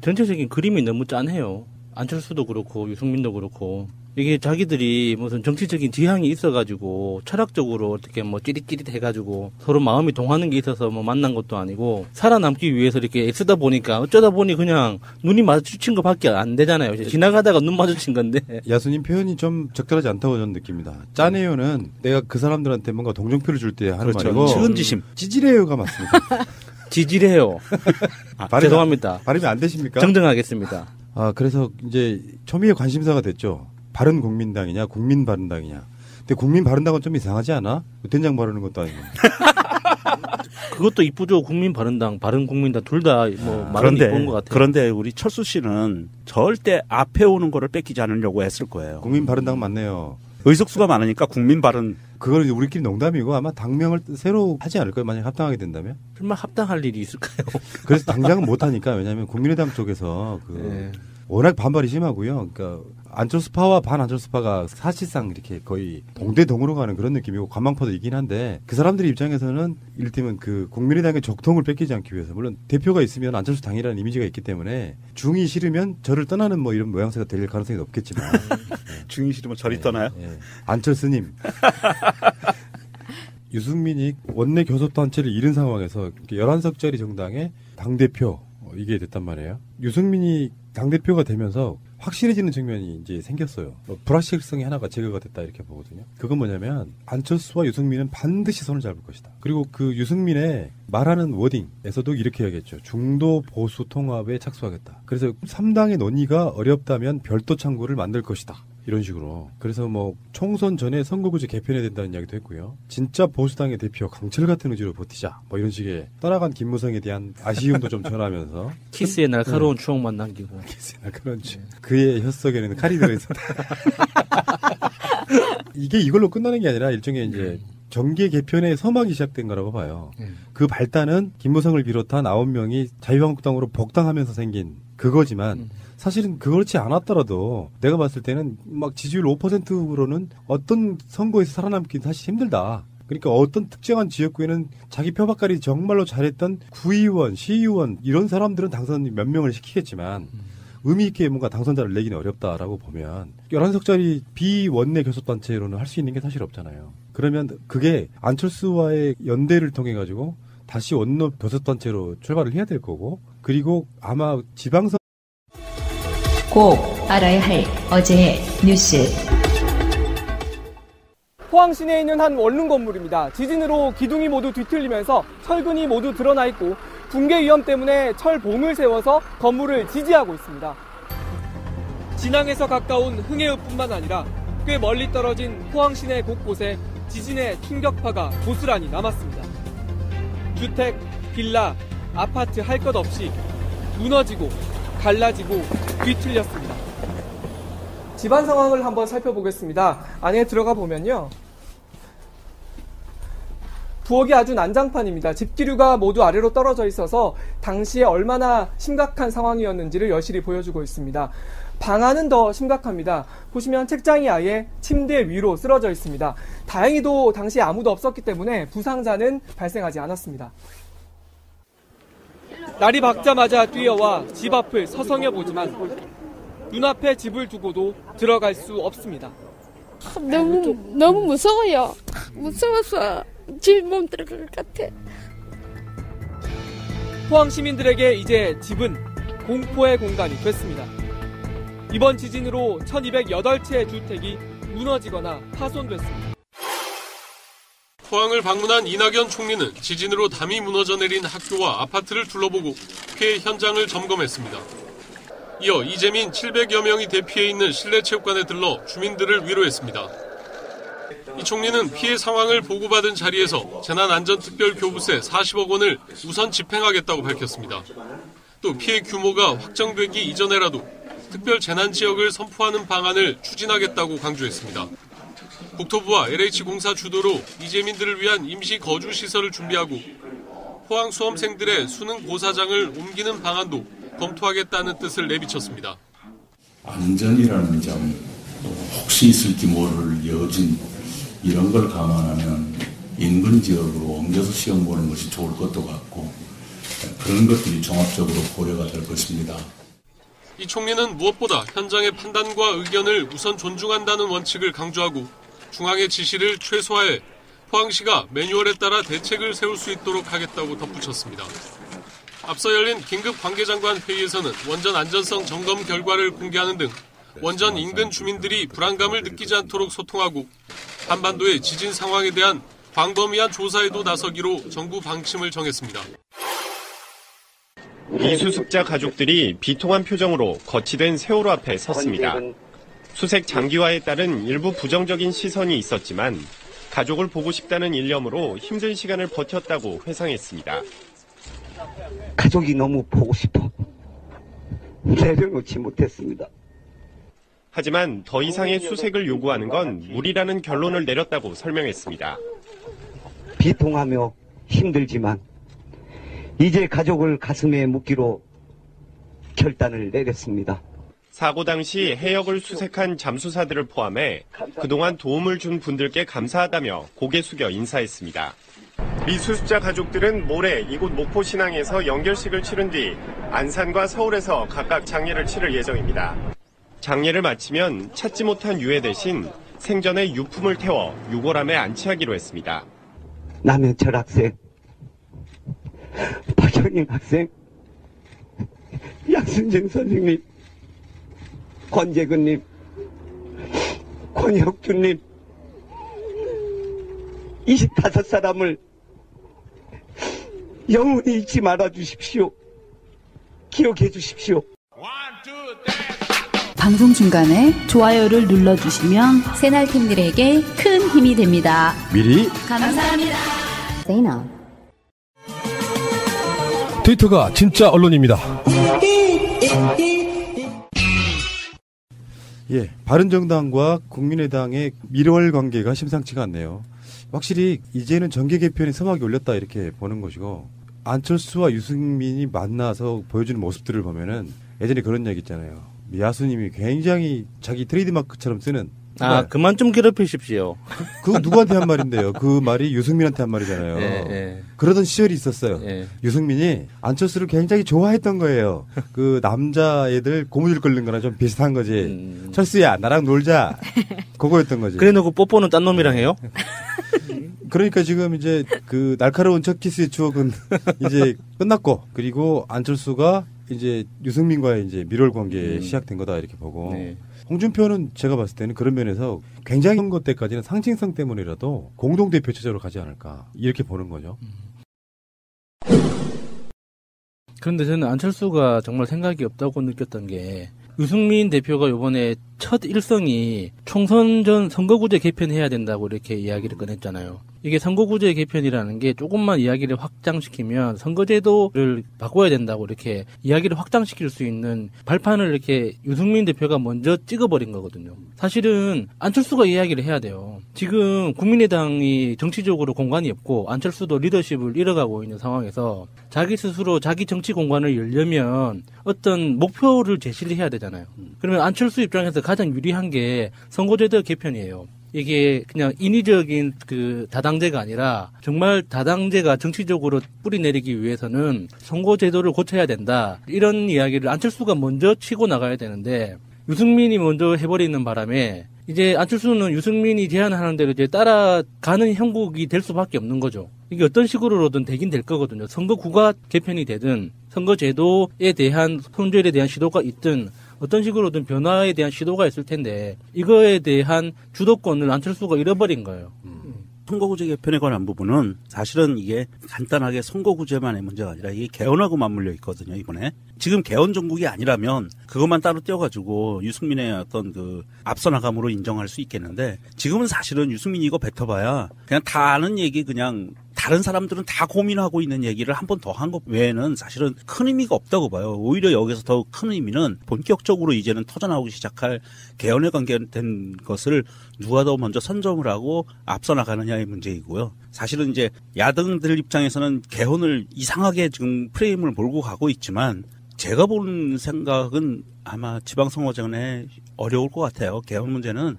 전체적인 그림이 너무 짠해요. 안철수도 그렇고 유승민도 그렇고 이게 자기들이 무슨 정치적인 지향이 있어가지고 철학적으로 어떻게 뭐 찌릿찌릿 해가지고 서로 마음이 동하는 게 있어서 뭐 만난 것도 아니고 살아남기 위해서 이렇게 애쓰다 보니까 어쩌다 보니 그냥 눈이 마주친 것밖에 안 되잖아요. 지나가다가 눈 마주친 건데.
야수님 표현이 좀 적절하지 않다고 저는 느낍니다. 짜네요는 내가 그 사람들한테 뭔가 동정표를 줄 때 하는
그렇죠.
말이고
측은지심.
찌질해요가 맞습니다.
지질해요. 죄송합니다.
발음이 안 되십니까?
정정하겠습니다.
그래서 이제 초미의 관심사가 됐죠. 바른국민당이냐 국민바른당이냐. 근데 국민바른당은 좀 이상하지 않아? 된장 바르는 것도 아니고.
그것도 이쁘죠. 국민바른당, 바른국민당 둘 다 뭐 말은 이쁜 것 같아요.
그런데 우리 철수 씨는 절대 앞에 오는 거를 뺏기지 않으려고 했을 거예요.
국민바른당 맞네요.
의석수가 많으니까 국민바른.
그거는 우리끼리 농담이고 아마 당명을 새로 하지 않을까요? 만약에 합당하게 된다면?
정말 합당할 일이 있을까요?
그래서 당장은 못하니까 왜냐하면 국민의당 쪽에서 워낙 반발이 심하고요. 그러니까 안철수파와 반안철수파가 사실상 이렇게 거의 동대동으로 가는 그런 느낌이고 관망파도 있긴 한데 그 사람들의 입장에서는 이를테면 그 국민의당의 적통을 뺏기지 않기 위해서 물론 대표가 있으면 안철수 당이라는 이미지가 있기 때문에 중이 싫으면 저를 떠나는 뭐 이런 모양새가 될 가능성이 높겠지만
중이 싫으면 저리 떠나요?
안철수님 유승민이 원내 교섭단체를 잃은 상황에서 11석짜리 정당의 당대표 이게 됐단 말이에요. 유승민이 당대표가 되면서 확실해지는 측면이 이제 생겼어요. 불확실성이 하나가 제거가 됐다 이렇게 보거든요. 그건 뭐냐면 안철수와 유승민은 반드시 손을 잡을 것이다. 그리고 그 유승민의 말하는 워딩에서도 이렇게 얘기했죠. 중도 보수 통합에 착수하겠다. 그래서 3당의 논의가 어렵다면 별도 창구를 만들 것이다. 이런 식으로. 그래서 뭐 총선 전에 선거구제 개편해야 된다는 이야기도 했고요. 진짜 보수당의 대표 강철 같은 의지로 버티자. 뭐 이런 식의 떠나간 김무성에 대한 아쉬움도 좀 전하면서
키스의 날카로운 추억만 남기고.
키스의 날카로운 추억. 그의 혀속에는 칼이 들어있었다. 이게 이걸로 끝나는 게 아니라 일종의 이제 정계 개편의 서막이 시작된 거라고 봐요. 그 발단은 김무성을 비롯한 9명이 자유한국당으로 복당하면서 생긴 그거지만 사실은 그렇지 않았더라도 내가 봤을 때는 막 지지율 5%로는 어떤 선거에서 살아남긴 사실 힘들다. 그러니까 어떤 특정한 지역구에는 자기 표박까지 정말로 잘했던 구의원, 시의원 이런 사람들은 당선 몇 명을 시키겠지만 의미 있게 뭔가 당선자를 내기는 어렵다라고 보면 11석짜리 비원내 교섭단체로는 할 수 있는 게 사실 없잖아요. 그러면 그게 안철수와의 연대를 통해 가지고 다시 원내 교섭단체로 출발을 해야 될 거고 그리고 아마 지방선
꼭 알아야 할 어제의 뉴스.
포항 시내에 있는 한 원룸 건물입니다. 지진으로 기둥이 모두 뒤틀리면서 철근이 모두 드러나 있고 붕괴 위험 때문에 철봉을 세워서 건물을 지지하고 있습니다. 진앙에서 가까운 흥해읍뿐만 아니라 꽤 멀리 떨어진 포항 시내 곳곳에 지진의 충격파가 고스란히 남았습니다. 주택, 빌라, 아파트 할 것 없이 무너지고 갈라지고 뒤틀렸습니다. 집안 상황을 한번 살펴보겠습니다. 안에 들어가 보면요. 부엌이 아주 난장판입니다. 집기류가 모두 아래로 떨어져 있어서 당시에 얼마나 심각한 상황이었는지를 여실히 보여주고 있습니다. 방 안은 더 심각합니다. 보시면 책장이 아예 침대 위로 쓰러져 있습니다. 다행히도 당시에 아무도 없었기 때문에 부상자는 발생하지 않았습니다. 날이 밝자마자 뛰어와 집 앞을 서성여 보지만 눈앞에 집을 두고도 들어갈 수 없습니다.
너무 무서워요. 무서워서 집 못 들어갈 것 같아.
포항 시민들에게 이제 집은 공포의 공간이 됐습니다. 이번 지진으로 1208채의 주택이 무너지거나 파손됐습니다.
포항을 방문한 이낙연 총리는 지진으로 담이 무너져 내린 학교와 아파트를 둘러보고 피해 현장을 점검했습니다. 이어 이재민 700여 명이 대피해 있는 실내체육관에 들러 주민들을 위로했습니다. 이 총리는 피해 상황을 보고받은 자리에서 재난안전특별교부세 40억 원을 우선 집행하겠다고 밝혔습니다. 또 피해 규모가 확정되기 이전에라도 특별 재난지역을 선포하는 방안을 추진하겠다고 강조했습니다. 국토부와 LH공사 주도로 이재민들을 위한 임시 거주시설을 준비하고 포항 수험생들의 수능 고사장을 옮기는 방안도 검토하겠다는 뜻을 내비쳤습니다.
안전이라는 점, 또 혹시 있을지 모를 여진, 이런 걸 감안하면 인근 지역으로 옮겨서 시험 보는 것이 좋을 것도 같고 그런 것들이 종합적으로 고려가 될 것입니다.
이 총리는 무엇보다 현장의 판단과 의견을 우선 존중한다는 원칙을 강조하고 중앙의 지시를 최소화해 포항시가 매뉴얼에 따라 대책을 세울 수 있도록 하겠다고 덧붙였습니다. 앞서 열린 긴급 관계장관 회의에서는 원전 안전성 점검 결과를 공개하는 등 원전 인근 주민들이 불안감을 느끼지 않도록 소통하고 한반도의 지진 상황에 대한 광범위한 조사에도 나서기로 정부 방침을 정했습니다.
이수습자 가족들이 비통한 표정으로 거치된 세월호 앞에 섰습니다. 수색 장기화에 따른 일부 부정적인 시선이 있었지만 가족을 보고 싶다는 일념으로 힘든 시간을 버텼다고 회상했습니다.
가족이 너무 보고 싶어 내려놓지 못했습니다.
하지만 더 이상의 수색을 요구하는 건 무리라는 결론을 내렸다고 설명했습니다.
비통하며 힘들지만 이제 가족을 가슴에 묻기로 결단을 내렸습니다.
사고 당시 해역을 수색한 잠수사들을 포함해 그동안 도움을 준 분들께 감사하다며 고개 숙여 인사했습니다. 미수습자 가족들은 모레 이곳 목포신항에서 연결식을 치른 뒤 안산과 서울에서 각각 장례를 치를 예정입니다. 장례를 마치면 찾지 못한 유해 대신 생전의 유품을 태워 유골함에 안치하기로 했습니다.
남현철 학생, 박영인 학생, 양순정 선생님, 권재근님, 권혁준님 25사람을 영원히 잊지 말아 주십시오. 기억해 주십시오.
방송 중간에 좋아요를 눌러주시면 새날팀들에게 큰 힘이 됩니다.
미리
감사합니다.
트위터가 진짜 언론입니다.
예, 바른정당과 국민의당의 밀월 관계가 심상치가 않네요. 확실히 이제는 정계 개편에 서막이 올렸다 이렇게 보는 것이고 안철수와 유승민이 만나서 보여주는 모습들을 보면은 예전에 그런 얘기 있잖아요. 야수님이 굉장히 자기 트레이드마크처럼 쓰는
그만 좀 괴롭히십시오.
그거 누구한테 한 말인데요? 그 말이 유승민한테 한 말이잖아요.
예.
그러던 시절이 있었어요.
예.
유승민이 안철수를 굉장히 좋아했던 거예요. 그 남자애들 고무줄 끓는 거랑 좀 비슷한 거지. 철수야 나랑 놀자. 그거였던 거지.
그래 놓고 뽀뽀는 딴 놈이랑 해요?
그러니까 지금 이제 그 날카로운 첫 키스의 추억은 이제 끝났고 그리고 안철수가 이제 유승민과의 이제 밀월 관계 시작된 거다 이렇게 보고
네.
홍준표는 제가 봤을 때는 그런 면에서 굉장히 선거 때까지는 상징성 때문이라도 공동대표 체제로 가지 않을까 이렇게 보는 거죠.
그런데 저는 안철수가 정말 생각이 없다고 느꼈던 게 유승민 대표가 이번에 첫 일성이 총선 전 선거구제 개편해야 된다고 이렇게 이야기를 꺼냈잖아요. 이게 선거구제 개편이라는 게 조금만 이야기를 확장시키면 선거제도를 바꿔야 된다고 이렇게 이야기를 확장시킬 수 있는 발판을 이렇게 유승민 대표가 먼저 찍어버린 거거든요. 사실은 안철수가 이야기를 해야 돼요. 지금 국민의당이 정치적으로 공간이 없고 안철수도 리더십을 잃어가고 있는 상황에서 자기 스스로 자기 정치 공간을 열려면 어떤 목표를 제시를 해야 되잖아요. 그러면 안철수 입장에서 가장 유리한 게 선거제도 개편이에요. 이게 그냥 인위적인 그 다당제가 아니라 정말 다당제가 정치적으로 뿌리내리기 위해서는 선거제도를 고쳐야 된다. 이런 이야기를 안철수가 먼저 치고 나가야 되는데 유승민이 먼저 해버리는 바람에 이제 안철수는 유승민이 제안하는 대로 이제 따라가는 형국이 될 수밖에 없는 거죠. 이게 어떤 식으로든 되긴 될 거거든요. 선거구가 개편이 되든 선거제도에 대한 손절에 대한 시도가 있든 어떤 식으로든 변화에 대한 시도가 있을 텐데 이거에 대한 주도권을 안철수가 잃어버린 거예요.
선거구제 개편에 관한 부분은 사실은 이게 간단하게 선거구제만의 문제가 아니라 이게 개헌하고 맞물려 있거든요, 이번에. 지금 개헌 정국이 아니라면 그것만 따로 떼어가지고 유승민의 어떤 그 앞서 나감으로 인정할 수 있겠는데 지금은 사실은 유승민이 이거 뱉어봐야 그냥 다 아는 얘기 그냥 다른 사람들은 다 고민하고 있는 얘기를 한 번 더 한 것 외에는 사실은 큰 의미가 없다고 봐요. 오히려 여기서 더 큰 의미는 본격적으로 이제는 터져나오기 시작할 개헌에 관계된 것을 누가 더 먼저 선점을 하고 앞서 나가느냐의 문제이고요. 사실은 이제 야당들 입장에서는 개헌을 이상하게 지금 프레임을 몰고 가고 있지만 제가 본 생각은 아마 지방선거 전에 어려울 것 같아요. 개헌 문제는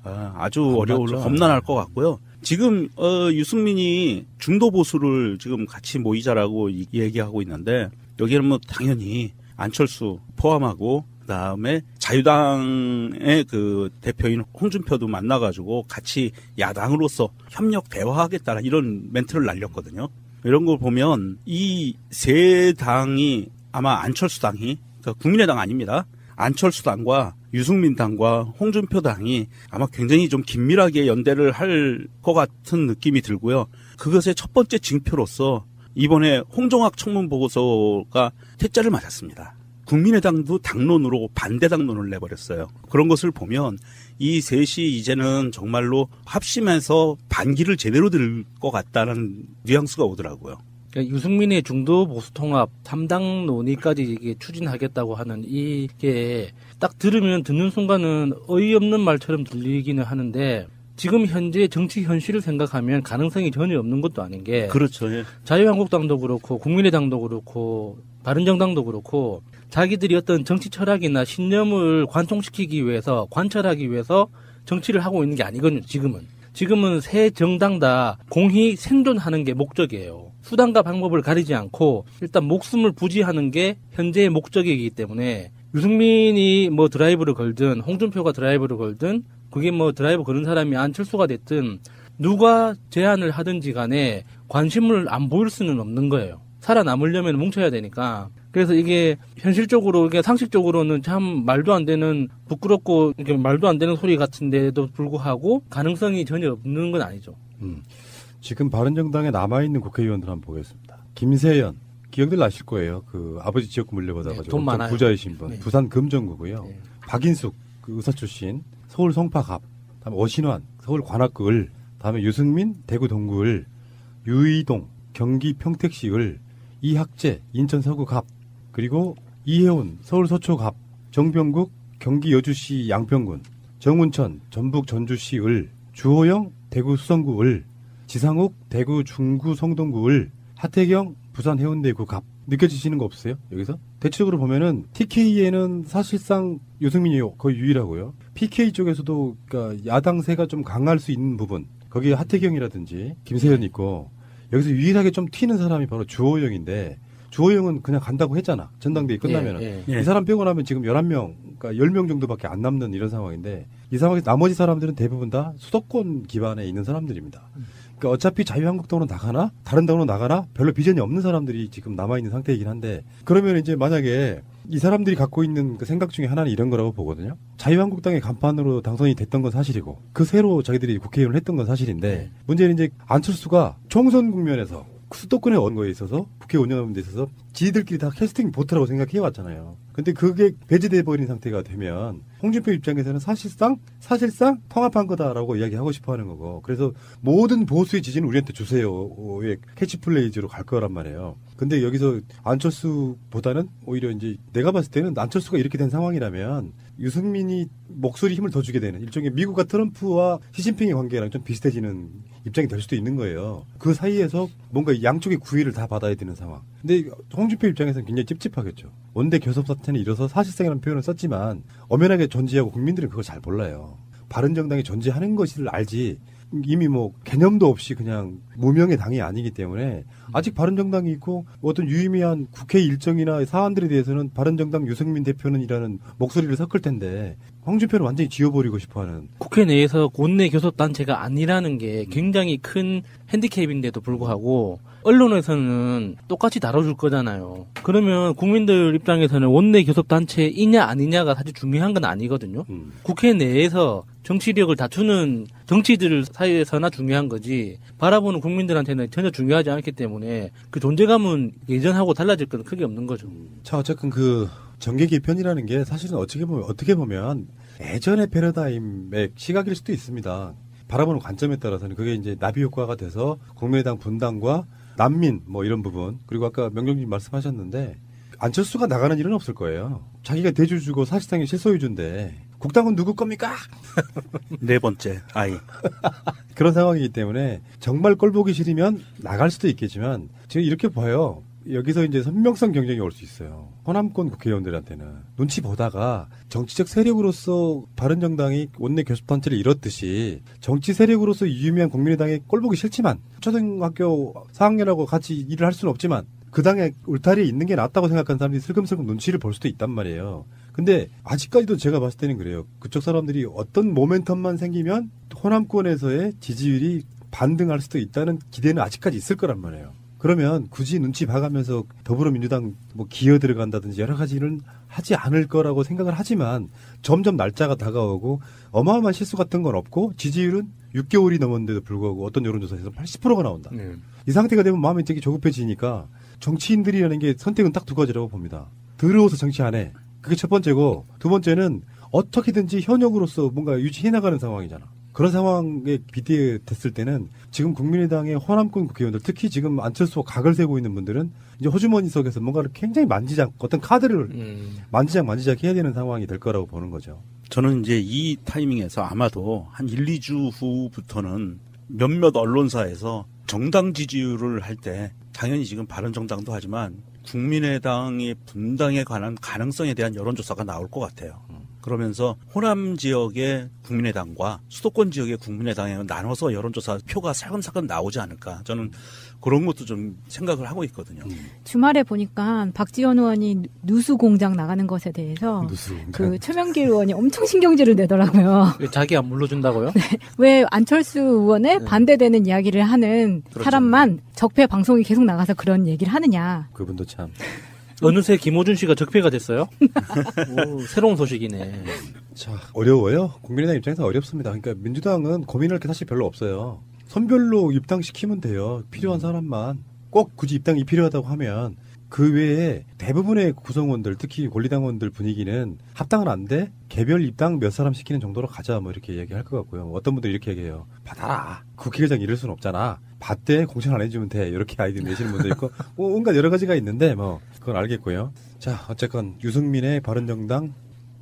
아주 험난할 것 같고요. 지금 유승민이 중도 보수를 지금 같이 모이자라고 얘기하고 있는데 여기는 뭐 당연히 안철수 포함하고 그다음에 자유당의 그 대표인 홍준표도 만나가지고 같이 야당으로서 협력 대화하겠다는 이런 멘트를 날렸거든요. 이런 걸 보면 이 세 당이 아마 안철수당이 그러니까 국민의당 아닙니다. 안철수당과 유승민당과 홍준표당이 아마 굉장히 좀 긴밀하게 연대를 할 것 같은 느낌이 들고요. 그것의 첫 번째 징표로서 이번에 홍정학 청문보고서가 퇴짜를 맞았습니다. 국민의당도 당론으로 반대 당론을 내버렸어요. 그런 것을 보면 이 셋이 이제는 정말로 합심해서 반기를 제대로 들 것 같다는 뉘앙스가 오더라고요.
그러니까 유승민의 중도 보수 통합 3당 논의까지 이게 추진하겠다고 하는 이게 딱 들으면 듣는 순간은 어이없는 말처럼 들리기는 하는데 지금 현재 정치 현실을 생각하면 가능성이 전혀 없는 것도 아닌 게
그렇죠. 예.
자유한국당도 그렇고 국민의당도 그렇고 바른정당도 그렇고 자기들이 어떤 정치 철학이나 신념을 관통시키기 위해서 관철하기 위해서 정치를 하고 있는 게 아니거든요. 지금은 새 정당 다 공히 생존하는 게 목적이에요. 수단과 방법을 가리지 않고 일단 목숨을 부지하는 게 현재의 목적이기 때문에 유승민이 뭐 드라이브를 걸든 홍준표가 드라이브를 걸든 그게 뭐 드라이브 거는 사람이 안철수가 됐든 누가 제안을 하든지 간에 관심을 안 보일 수는 없는 거예요. 살아남으려면 뭉쳐야 되니까. 그래서 이게 현실적으로, 이게 상식적으로는 참 말도 안 되는 부끄럽고 이렇게 말도 안 되는 소리 같은데도 불구하고 가능성이 전혀 없는 건 아니죠.
지금 바른정당에 남아있는 국회의원들 한번 보겠습니다. 김세연, 기억들 나실 거예요. 그 아버지 지역구 물려받아가지고
돈 많아요.
부자이신 분.
네.
부산 금정구고요.
네.
박인숙, 그 의사 출신, 서울 송파갑, 다음에 어신환, 서울 관악구 을, 다음에 유승민, 대구 동구 을, 유이동, 경기 평택시 을, 이학재, 인천 서구 갑, 그리고 이혜원, 서울 서초 갑, 정병국, 경기 여주시 양평군, 정운천, 전북 전주시 을, 주호영, 대구 수성구 을, 지상욱, 대구 중구 성동구 을, 하태경, 부산 해운대구 갑. 느껴지시는 거 없어요? 여기서? 대체적으로 보면은 TK에는 사실상 유승민이 거의 유일하고요. PK 쪽에서도 그러니까 야당세가 좀 강할 수 있는 부분. 거기에 하태경이라든지 김세현 있고 여기서 유일하게 좀 튀는 사람이 바로 주호영인데 주호영은 그냥 간다고 했잖아. 전당대회 끝나면은. 이 사람 빼고 나면 지금 11명, 그러니까 10명 정도밖에 안 남는 이런 상황인데 이 상황에서 나머지 사람들은 대부분 다 수도권 기반에 있는 사람들입니다. 그러니까 어차피 자유한국당으로 나가나 다른 당으로 나가나 별로 비전이 없는 사람들이 지금 남아있는 상태이긴 한데 그러면 이제 만약에 이 사람들이 갖고 있는 그 생각 중에 하나는 이런 거라고 보거든요. 자유한국당의 간판으로 당선이 됐던 건 사실이고 그 새로 자기들이 국회의원을 했던 건 사실인데 문제는 이제 안철수가 총선 국면에서 수도권에 온 거에 있어서 국회 운영하는 데 있어서 지들끼리 다 캐스팅 보트라고 생각해 왔잖아요. 근데 그게 배제돼 버린 상태가 되면 홍준표 입장에서는 사실상 통합한 거다라고 이야기하고 싶어 하는 거고, 그래서 모든 보수의 지지는 우리한테 주세요의 캐치플레이즈로 갈 거란 말이에요. 근데 여기서 안철수보다는 오히려 이제 내가 봤을 때는 안철수가 이렇게 된 상황이라면 유승민이 목소리 힘을 더 주게 되는, 일종의 미국과 트럼프와 시진핑의 관계랑 좀 비슷해지는 입장이 될 수도 있는 거예요. 그 사이에서 뭔가 양쪽의 구애를 다 받아야 되는 상황. 근데 홍준표 입장에서는 굉장히 찝찝하겠죠. 원내 교섭 사태는 이뤄서 사실상이라는 표현을 썼지만 엄연하게 존재하고 국민들은 그걸 잘 몰라요. 바른정당이 존재하는 것을 알지 이미 뭐 개념도 없이 그냥 무명의 당이 아니기 때문에 아직 바른정당이 있고 어떤 유의미한 국회 일정이나 사안들에 대해서는 바른정당 유승민 대표는이라는 목소리를 섞을 텐데 홍준표는 완전히 지워버리고 싶어하는.
국회 내에서 원내 교섭단체가 아니라는 게 굉장히 큰 핸디캡인데도 불구하고 언론에서는 똑같이 다뤄줄 거잖아요. 그러면 국민들 입장에서는 원내 교섭단체이냐 아니냐가 사실 중요한 건 아니거든요. 국회 내에서 정치력을 다투는 정치들 사이에서나 중요한 거지 바라보는 국민들한테는 전혀 중요하지 않기 때문에 그 존재감은 예전하고 달라질 건 크게 없는 거죠.
자, 어쨌든 그 정계 개편이라는 게 사실은 어떻게 보면 예전의 패러다임의 시각일 수도 있습니다. 바라보는 관점에 따라서는 그게 이제 나비 효과가 돼서 국민의당 분당과 난민 뭐 이런 부분, 그리고 아까 명경님 말씀하셨는데 안철수가 나가는 일은 없을 거예요. 자기가 대주 주고 사실상의 실소유주인데 국당은 누구 겁니까?
네 번째 아이.
그런 상황이기 때문에 정말 꼴 보기 싫으면 나갈 수도 있겠지만 제가 이렇게 봐요. 여기서 이제 선명성 경쟁이 올 수 있어요. 호남권 국회의원들한테는 눈치 보다가 정치적 세력으로서 바른정당이 원내 교섭단체를 이뤘듯이 정치 세력으로서 유의미한 국민의당에 꼴보기 싫지만 초등학교 4학년하고 같이 일을 할 수는 없지만 그 당에 울타리에 있는 게 낫다고 생각하는 사람들이 슬금슬금 눈치를 볼 수도 있단 말이에요. 근데 아직까지도 제가 봤을 때는 그래요. 그쪽 사람들이 어떤 모멘텀만 생기면 호남권에서의 지지율이 반등할 수도 있다는 기대는 아직까지 있을 거란 말이에요. 그러면 굳이 눈치 봐가면서 더불어민주당 뭐 기어 들어간다든지 여러 가지는 하지 않을 거라고 생각을 하지만 점점 날짜가 다가오고 어마어마한 실수 같은 건 없고 지지율은 6개월이 넘었는데도 불구하고 어떤 여론조사에서 80%가 나온다. 이 상태가 되면 마음이 되게 조급해지니까 정치인들이라는 게 선택은 딱 두 가지라고 봅니다. 더러워서 정치 안 해. 그게 첫 번째고, 두 번째는 어떻게든지 현역으로서 뭔가 유지해 나가는 상황이잖아. 그런 상황에 비대됐을 때는 지금 국민의당의 호남권 국회의원들, 특히 지금 안철수와 각을 세고 있는 분들은 이제 호주머니석에서 뭔가를 굉장히 어떤 카드를 만지작 해야 되는 상황이 될 거라고 보는 거죠.
저는 이제 이 타이밍에서 아마도 한 1, 2주 후부터는 몇몇 언론사에서 정당 지지율을 할 때 당연히 지금 바른정당도 하지만 국민의당의 분당에 관한 가능성에 대한 여론조사가 나올 것 같아요. 그러면서 호남 지역의 국민의당과 수도권 지역의 국민의당에 나눠서 여론조사 표가 사근사근 나오지 않을까. 저는 그런 것도 좀 생각을 하고 있거든요.
주말에 보니까 박지원 의원이 누수공장 나가는 것에 대해서 그 최명길 의원이 엄청 신경질을 내더라고요.
왜 자기 안 물러준다고요?
네. 왜 안철수 의원에 반대되는 이야기를 하는
그렇죠.
사람만 적폐 방송이 계속 나가서 그런 얘기를 하느냐.
그분도 참.
어느새 김호준 씨가 적폐가 됐어요? 오, 새로운 소식이네.
자, 어려워요. 국민의당 입장에서 어렵습니다. 그러니까 민주당은 고민할 게 사실 별로 없어요. 선별로 입당시키면 돼요. 필요한 사람만. 꼭 굳이 입당이 필요하다고 하면 그 외에 대부분의 구성원들, 특히 권리당원들 분위기는 합당은 안 돼? 개별 입당 몇 사람 시키는 정도로 가자 뭐 이렇게 얘기할 것 같고요. 어떤 분들이 이렇게 얘기해요. 받아라. 국회의장 이럴 수는 없잖아. 받되 공천 안 해주면 돼. 이렇게 아이디어 내시는 분도 있고 뭐 온갖 여러 가지가 있는데 뭐 그건 알겠고요. 자, 어쨌건 유승민의 바른정당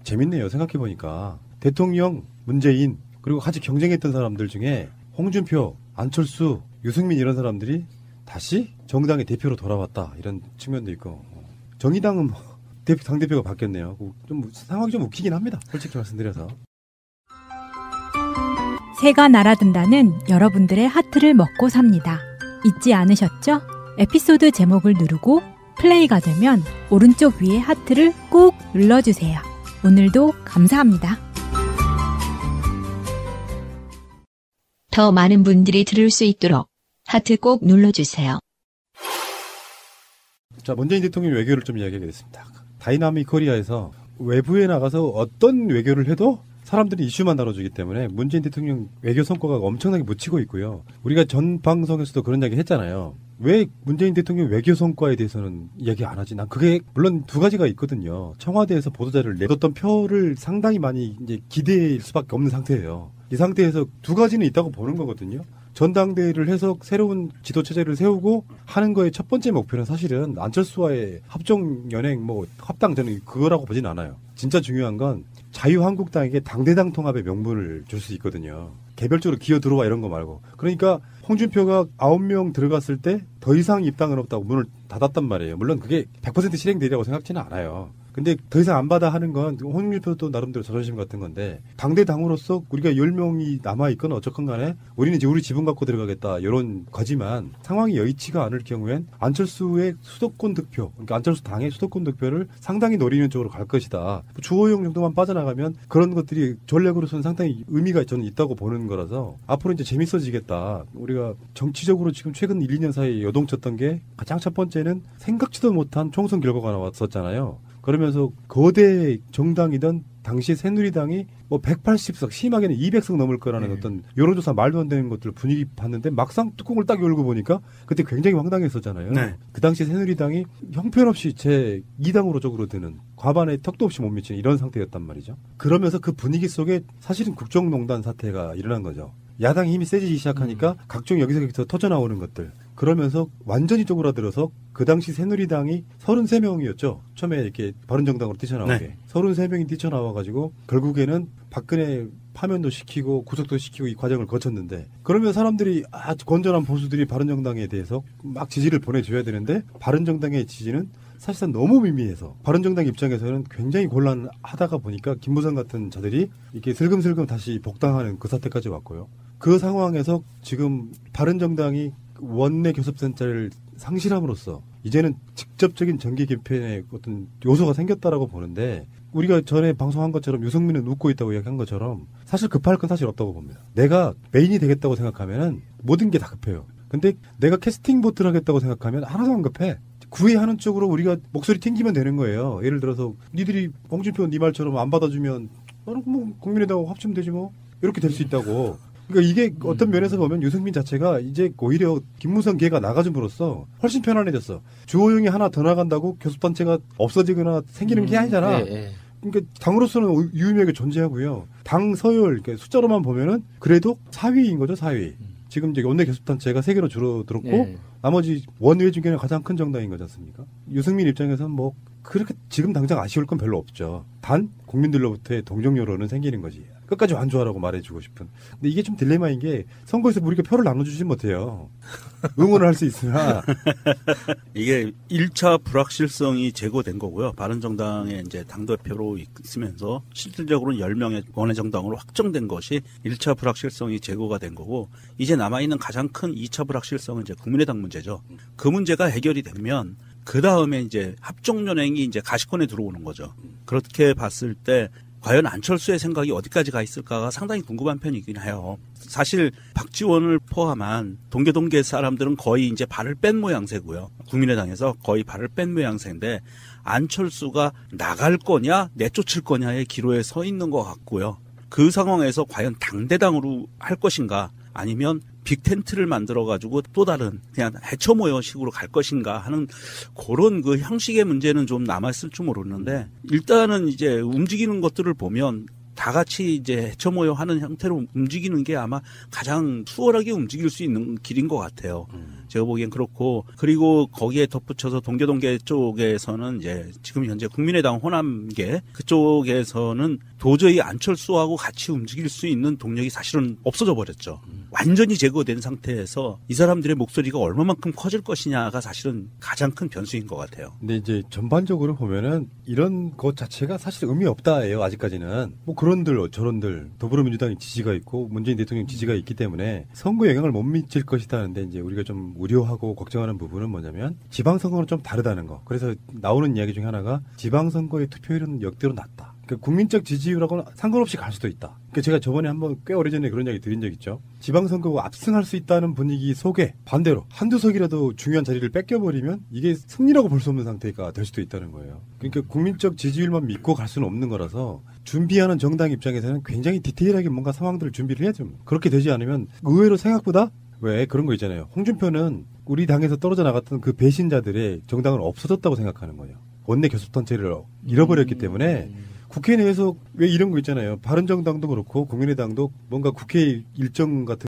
재밌네요. 생각해보니까 대통령, 문재인 그리고 같이 경쟁했던 사람들 중에 홍준표, 안철수, 유승민 이런 사람들이 다시 정당의 대표로 돌아왔다 이런 측면도 있고 정의당은 뭐 당대표가 바뀌었네요. 좀 상황이 좀 웃기긴 합니다. 솔직히 말씀드려서.
새가 날아든다는 여러분들의 하트를 먹고 삽니다. 잊지 않으셨죠? 에피소드 제목을 누르고 플레이가 되면 오른쪽 위에 하트를 꾹 눌러주세요. 오늘도 감사합니다.
더 많은 분들이 들을 수 있도록 하트 꼭 눌러주세요.
자, 문재인 대통령 외교를 좀 이야기하겠습니다. 다이나믹 코리아에서 외부에 나가서 어떤 외교를 해도 사람들이 이슈만 다뤄주기 때문에 문재인 대통령 외교 성과가 엄청나게 묻히고 있고요. 우리가 전 방송에서도 그런 이야기 했잖아요. 왜 문재인 대통령 외교 성과에 대해서는 이야기 안 하지? 난 그게 물론 두 가지가 있거든요. 청와대에서 보도자료를 내뒀던 표를 상당히 많이 이제 기대일 수밖에 없는 상태예요. 이 상태에서 두 가지는 있다고 보는 거거든요. 전당대회를 해서 새로운 지도 체제를 세우고 하는 거의 첫 번째 목표는 사실은 안철수와의 합종 연행 합당 저는 그거라고 보진 않아요. 진짜 중요한 건 자유한국당에게 당대당 통합의 명분을 줄 수 있거든요. 개별적으로 기어 들어와 이런 거 말고. 그러니까 홍준표가 9명 들어갔을 때 더 이상 입당은 없다고 문을 닫았단 말이에요. 물론 그게 100% 실행되리라고 생각지는 않아요. 근데 더 이상 안 받아 하는 건 홍준표도 나름대로 자존심 같은 건데 당대당으로서 우리가 10명이 남아있건 어쨌건 간에 우리는 이제 우리 지분 갖고 들어가겠다 이런 거지만 상황이 여의치가 않을 경우엔 안철수의 수도권 득표 그러니까 안철수 당의 수도권 득표를 상당히 노리는 쪽으로 갈 것이다. 주호영 정도만 빠져나가면 그런 것들이 전략으로서는 상당히 의미가 저는 있다고 보는 거라서 앞으로 이제 재밌어지겠다. 우리가 정치적으로 지금 최근 1, 2년 사이에 요동쳤던 게 가장 첫 번째는 생각지도 못한 총선 결과가 나왔었잖아요. 그러면서 거대 정당이던 당시 새누리당이 180석 심하게는 200석 넘을 거라는 어떤 여론조사 말도 안 되는 것들 분위기 봤는데 막상 뚜껑을 딱 열고 보니까 그때 굉장히 황당했었잖아요. 네. 그 당시 새누리당이 형편없이 제 2당으로 쪽으로 드는 과반의 턱도 없이 못 미치는 이런 상태였단 말이죠. 그러면서 그 분위기 속에 사실은 국정농단 사태가 일어난 거죠. 야당이 힘이 세지기 시작하니까 각종 여기저기서 터져나오는 것들. 그러면서 완전히 쪼그라들어서 그 당시 새누리당이 33명이었죠. 처음에 이렇게 바른정당으로 뛰쳐나오게. 네. 33명이 뛰쳐나와가지고 결국에는 박근혜 파면도 시키고 구속도 시키고 이 과정을 거쳤는데 그러면 사람들이 건전한 보수들이 바른정당에 대해서 막 지지를 보내줘야 되는데 바른정당의 지지는 사실상 너무 미미해서 바른정당 입장에서는 굉장히 곤란하다가 보니까 김무성 같은 자들이 이렇게 슬금슬금 다시 복당하는 그 사태까지 왔고요. 그 상황에서 지금 바른정당이 원내 교섭단체를 상실함으로써 이제는 직접적인 정계 개편의 어떤 요소가 생겼다라고 보는데 우리가 전에 방송한 것처럼 유승민은 웃고 있다고 이야기한 것처럼 사실 급할 건 사실 없다고 봅니다. 내가 메인이 되겠다고 생각하면은 모든 게 다 급해요. 근데 내가 캐스팅 보트를 하겠다고 생각하면 하나도 안 급해. 구애하는 쪽으로 우리가 목소리 튕기면 되는 거예요. 예를 들어서 니들이 홍준표 니 말처럼 안 받아주면 국민의당 합치면 되지 뭐 이렇게 될 수 있다고. 그러니까 이게 어떤 면에서 보면 유승민 자체가 이제 오히려 김무성 계가 나가줌으로써 훨씬 편안해졌어. 주호영이 하나 더 나간다고 교섭단체가 없어지거나 생기는 게 아니잖아. 그러니까 당으로서는 유의미하게 존재하고요. 당 서열 그러니까 숫자로만 보면은 그래도 4위인 거죠, 4위. 지금 이제 원내 교섭단체가 3개로 줄어들었고 나머지 원외 중에는 가장 큰 정당인 거지 않습니까? 유승민 입장에서는 그렇게 지금 당장 아쉬울 건 별로 없죠. 단 국민들로부터의 동정 여론은 생기는 거지. 끝까지 완주하라고 말해주고 싶은. 근데 이게 좀 딜레마인 게 선거에서 우리가 표를 나눠주지 못해요. 응원을 할 수 있으나
이게 1차 불확실성이 제거된 거고요. 바른정당의 이제 당대표로 있으면서 실질적으로는 10명의 원외 정당으로 확정된 것이 1차 불확실성이 제거가 된 거고 이제 남아있는 가장 큰 2차 불확실성은 이제 국민의당 문제죠. 그 문제가 해결이 되면 그 다음에 이제 합종연행이 이제 가시권에 들어오는 거죠. 그렇게 봤을 때 과연 안철수의 생각이 어디까지 가 있을까가 상당히 궁금한 편이긴 해요. 사실 박지원을 포함한 동계 사람들은 거의 이제 발을 뺀 모양새고요. 국민의당에서 거의 발을 뺀 모양새인데 안철수가 나갈 거냐 내쫓을 거냐의 기로에 서 있는 것 같고요. 그 상황에서 과연 당대당으로 할 것인가 아니면 빅텐트를 만들어가지고 또 다른 그냥 해쳐 모여 식으로 갈 것인가 하는 그런 그 형식의 문제는 좀 남았을 줄 모르는데 일단은 이제 움직이는 것들을 보면 다 같이 이제 해쳐 모여 하는 형태로 움직이는 게 아마 가장 수월하게 움직일 수 있는 길인 것 같아요. 제가 보기엔 그렇고 그리고 거기에 덧붙여서 동계 쪽에서는 이제 지금 현재 국민의당 호남계 그쪽에서는 도저히 안철수하고 같이 움직일 수 있는 동력이 사실은 없어져 버렸죠. 완전히 제거된 상태에서 이 사람들의 목소리가 얼마만큼 커질 것이냐가 사실은 가장 큰 변수인 것 같아요.
근데 이제 전반적으로 보면은 이런 것 자체가 사실 의미 없다예요. 아직까지는 그런들 저런들 더불어민주당의 지지가 있고 문재인 대통령 지지가 있기 때문에 선거에 영향을 못 미칠 것이다 하는데 이제 우리가 좀 우려하고 걱정하는 부분은 뭐냐면 지방선거는 좀 다르다는 거. 그래서 나오는 이야기 중에 하나가 지방선거의 투표율은 역대로 낮다. 그러니까 국민적 지지율하고는 상관없이 갈 수도 있다. 그러니까 제가 저번에 한번 꽤 오래전에 그런 이야기 드린 적 있죠. 지방선거가 압승할 수 있다는 분위기 속에 반대로 한두 석이라도 중요한 자리를 뺏겨버리면 이게 승리라고 볼 수 없는 상태가 될 수도 있다는 거예요. 그러니까 국민적 지지율만 믿고 갈 수는 없는 거라서 준비하는 정당 입장에서는 굉장히 디테일하게 뭔가 상황들을 준비를 해야 됩니다. 그렇게 되지 않으면 의외로 생각보다 왜 그런 거 있잖아요. 홍준표는 우리 당에서 떨어져 나갔던 그 배신자들의 정당은 없어졌다고 생각하는 거예요. 원내 교섭단체를 잃어버렸기 때문에 국회 내에서 왜 이런 거 있잖아요. 바른정당도 그렇고 국민의당도 뭔가 국회 일정 같은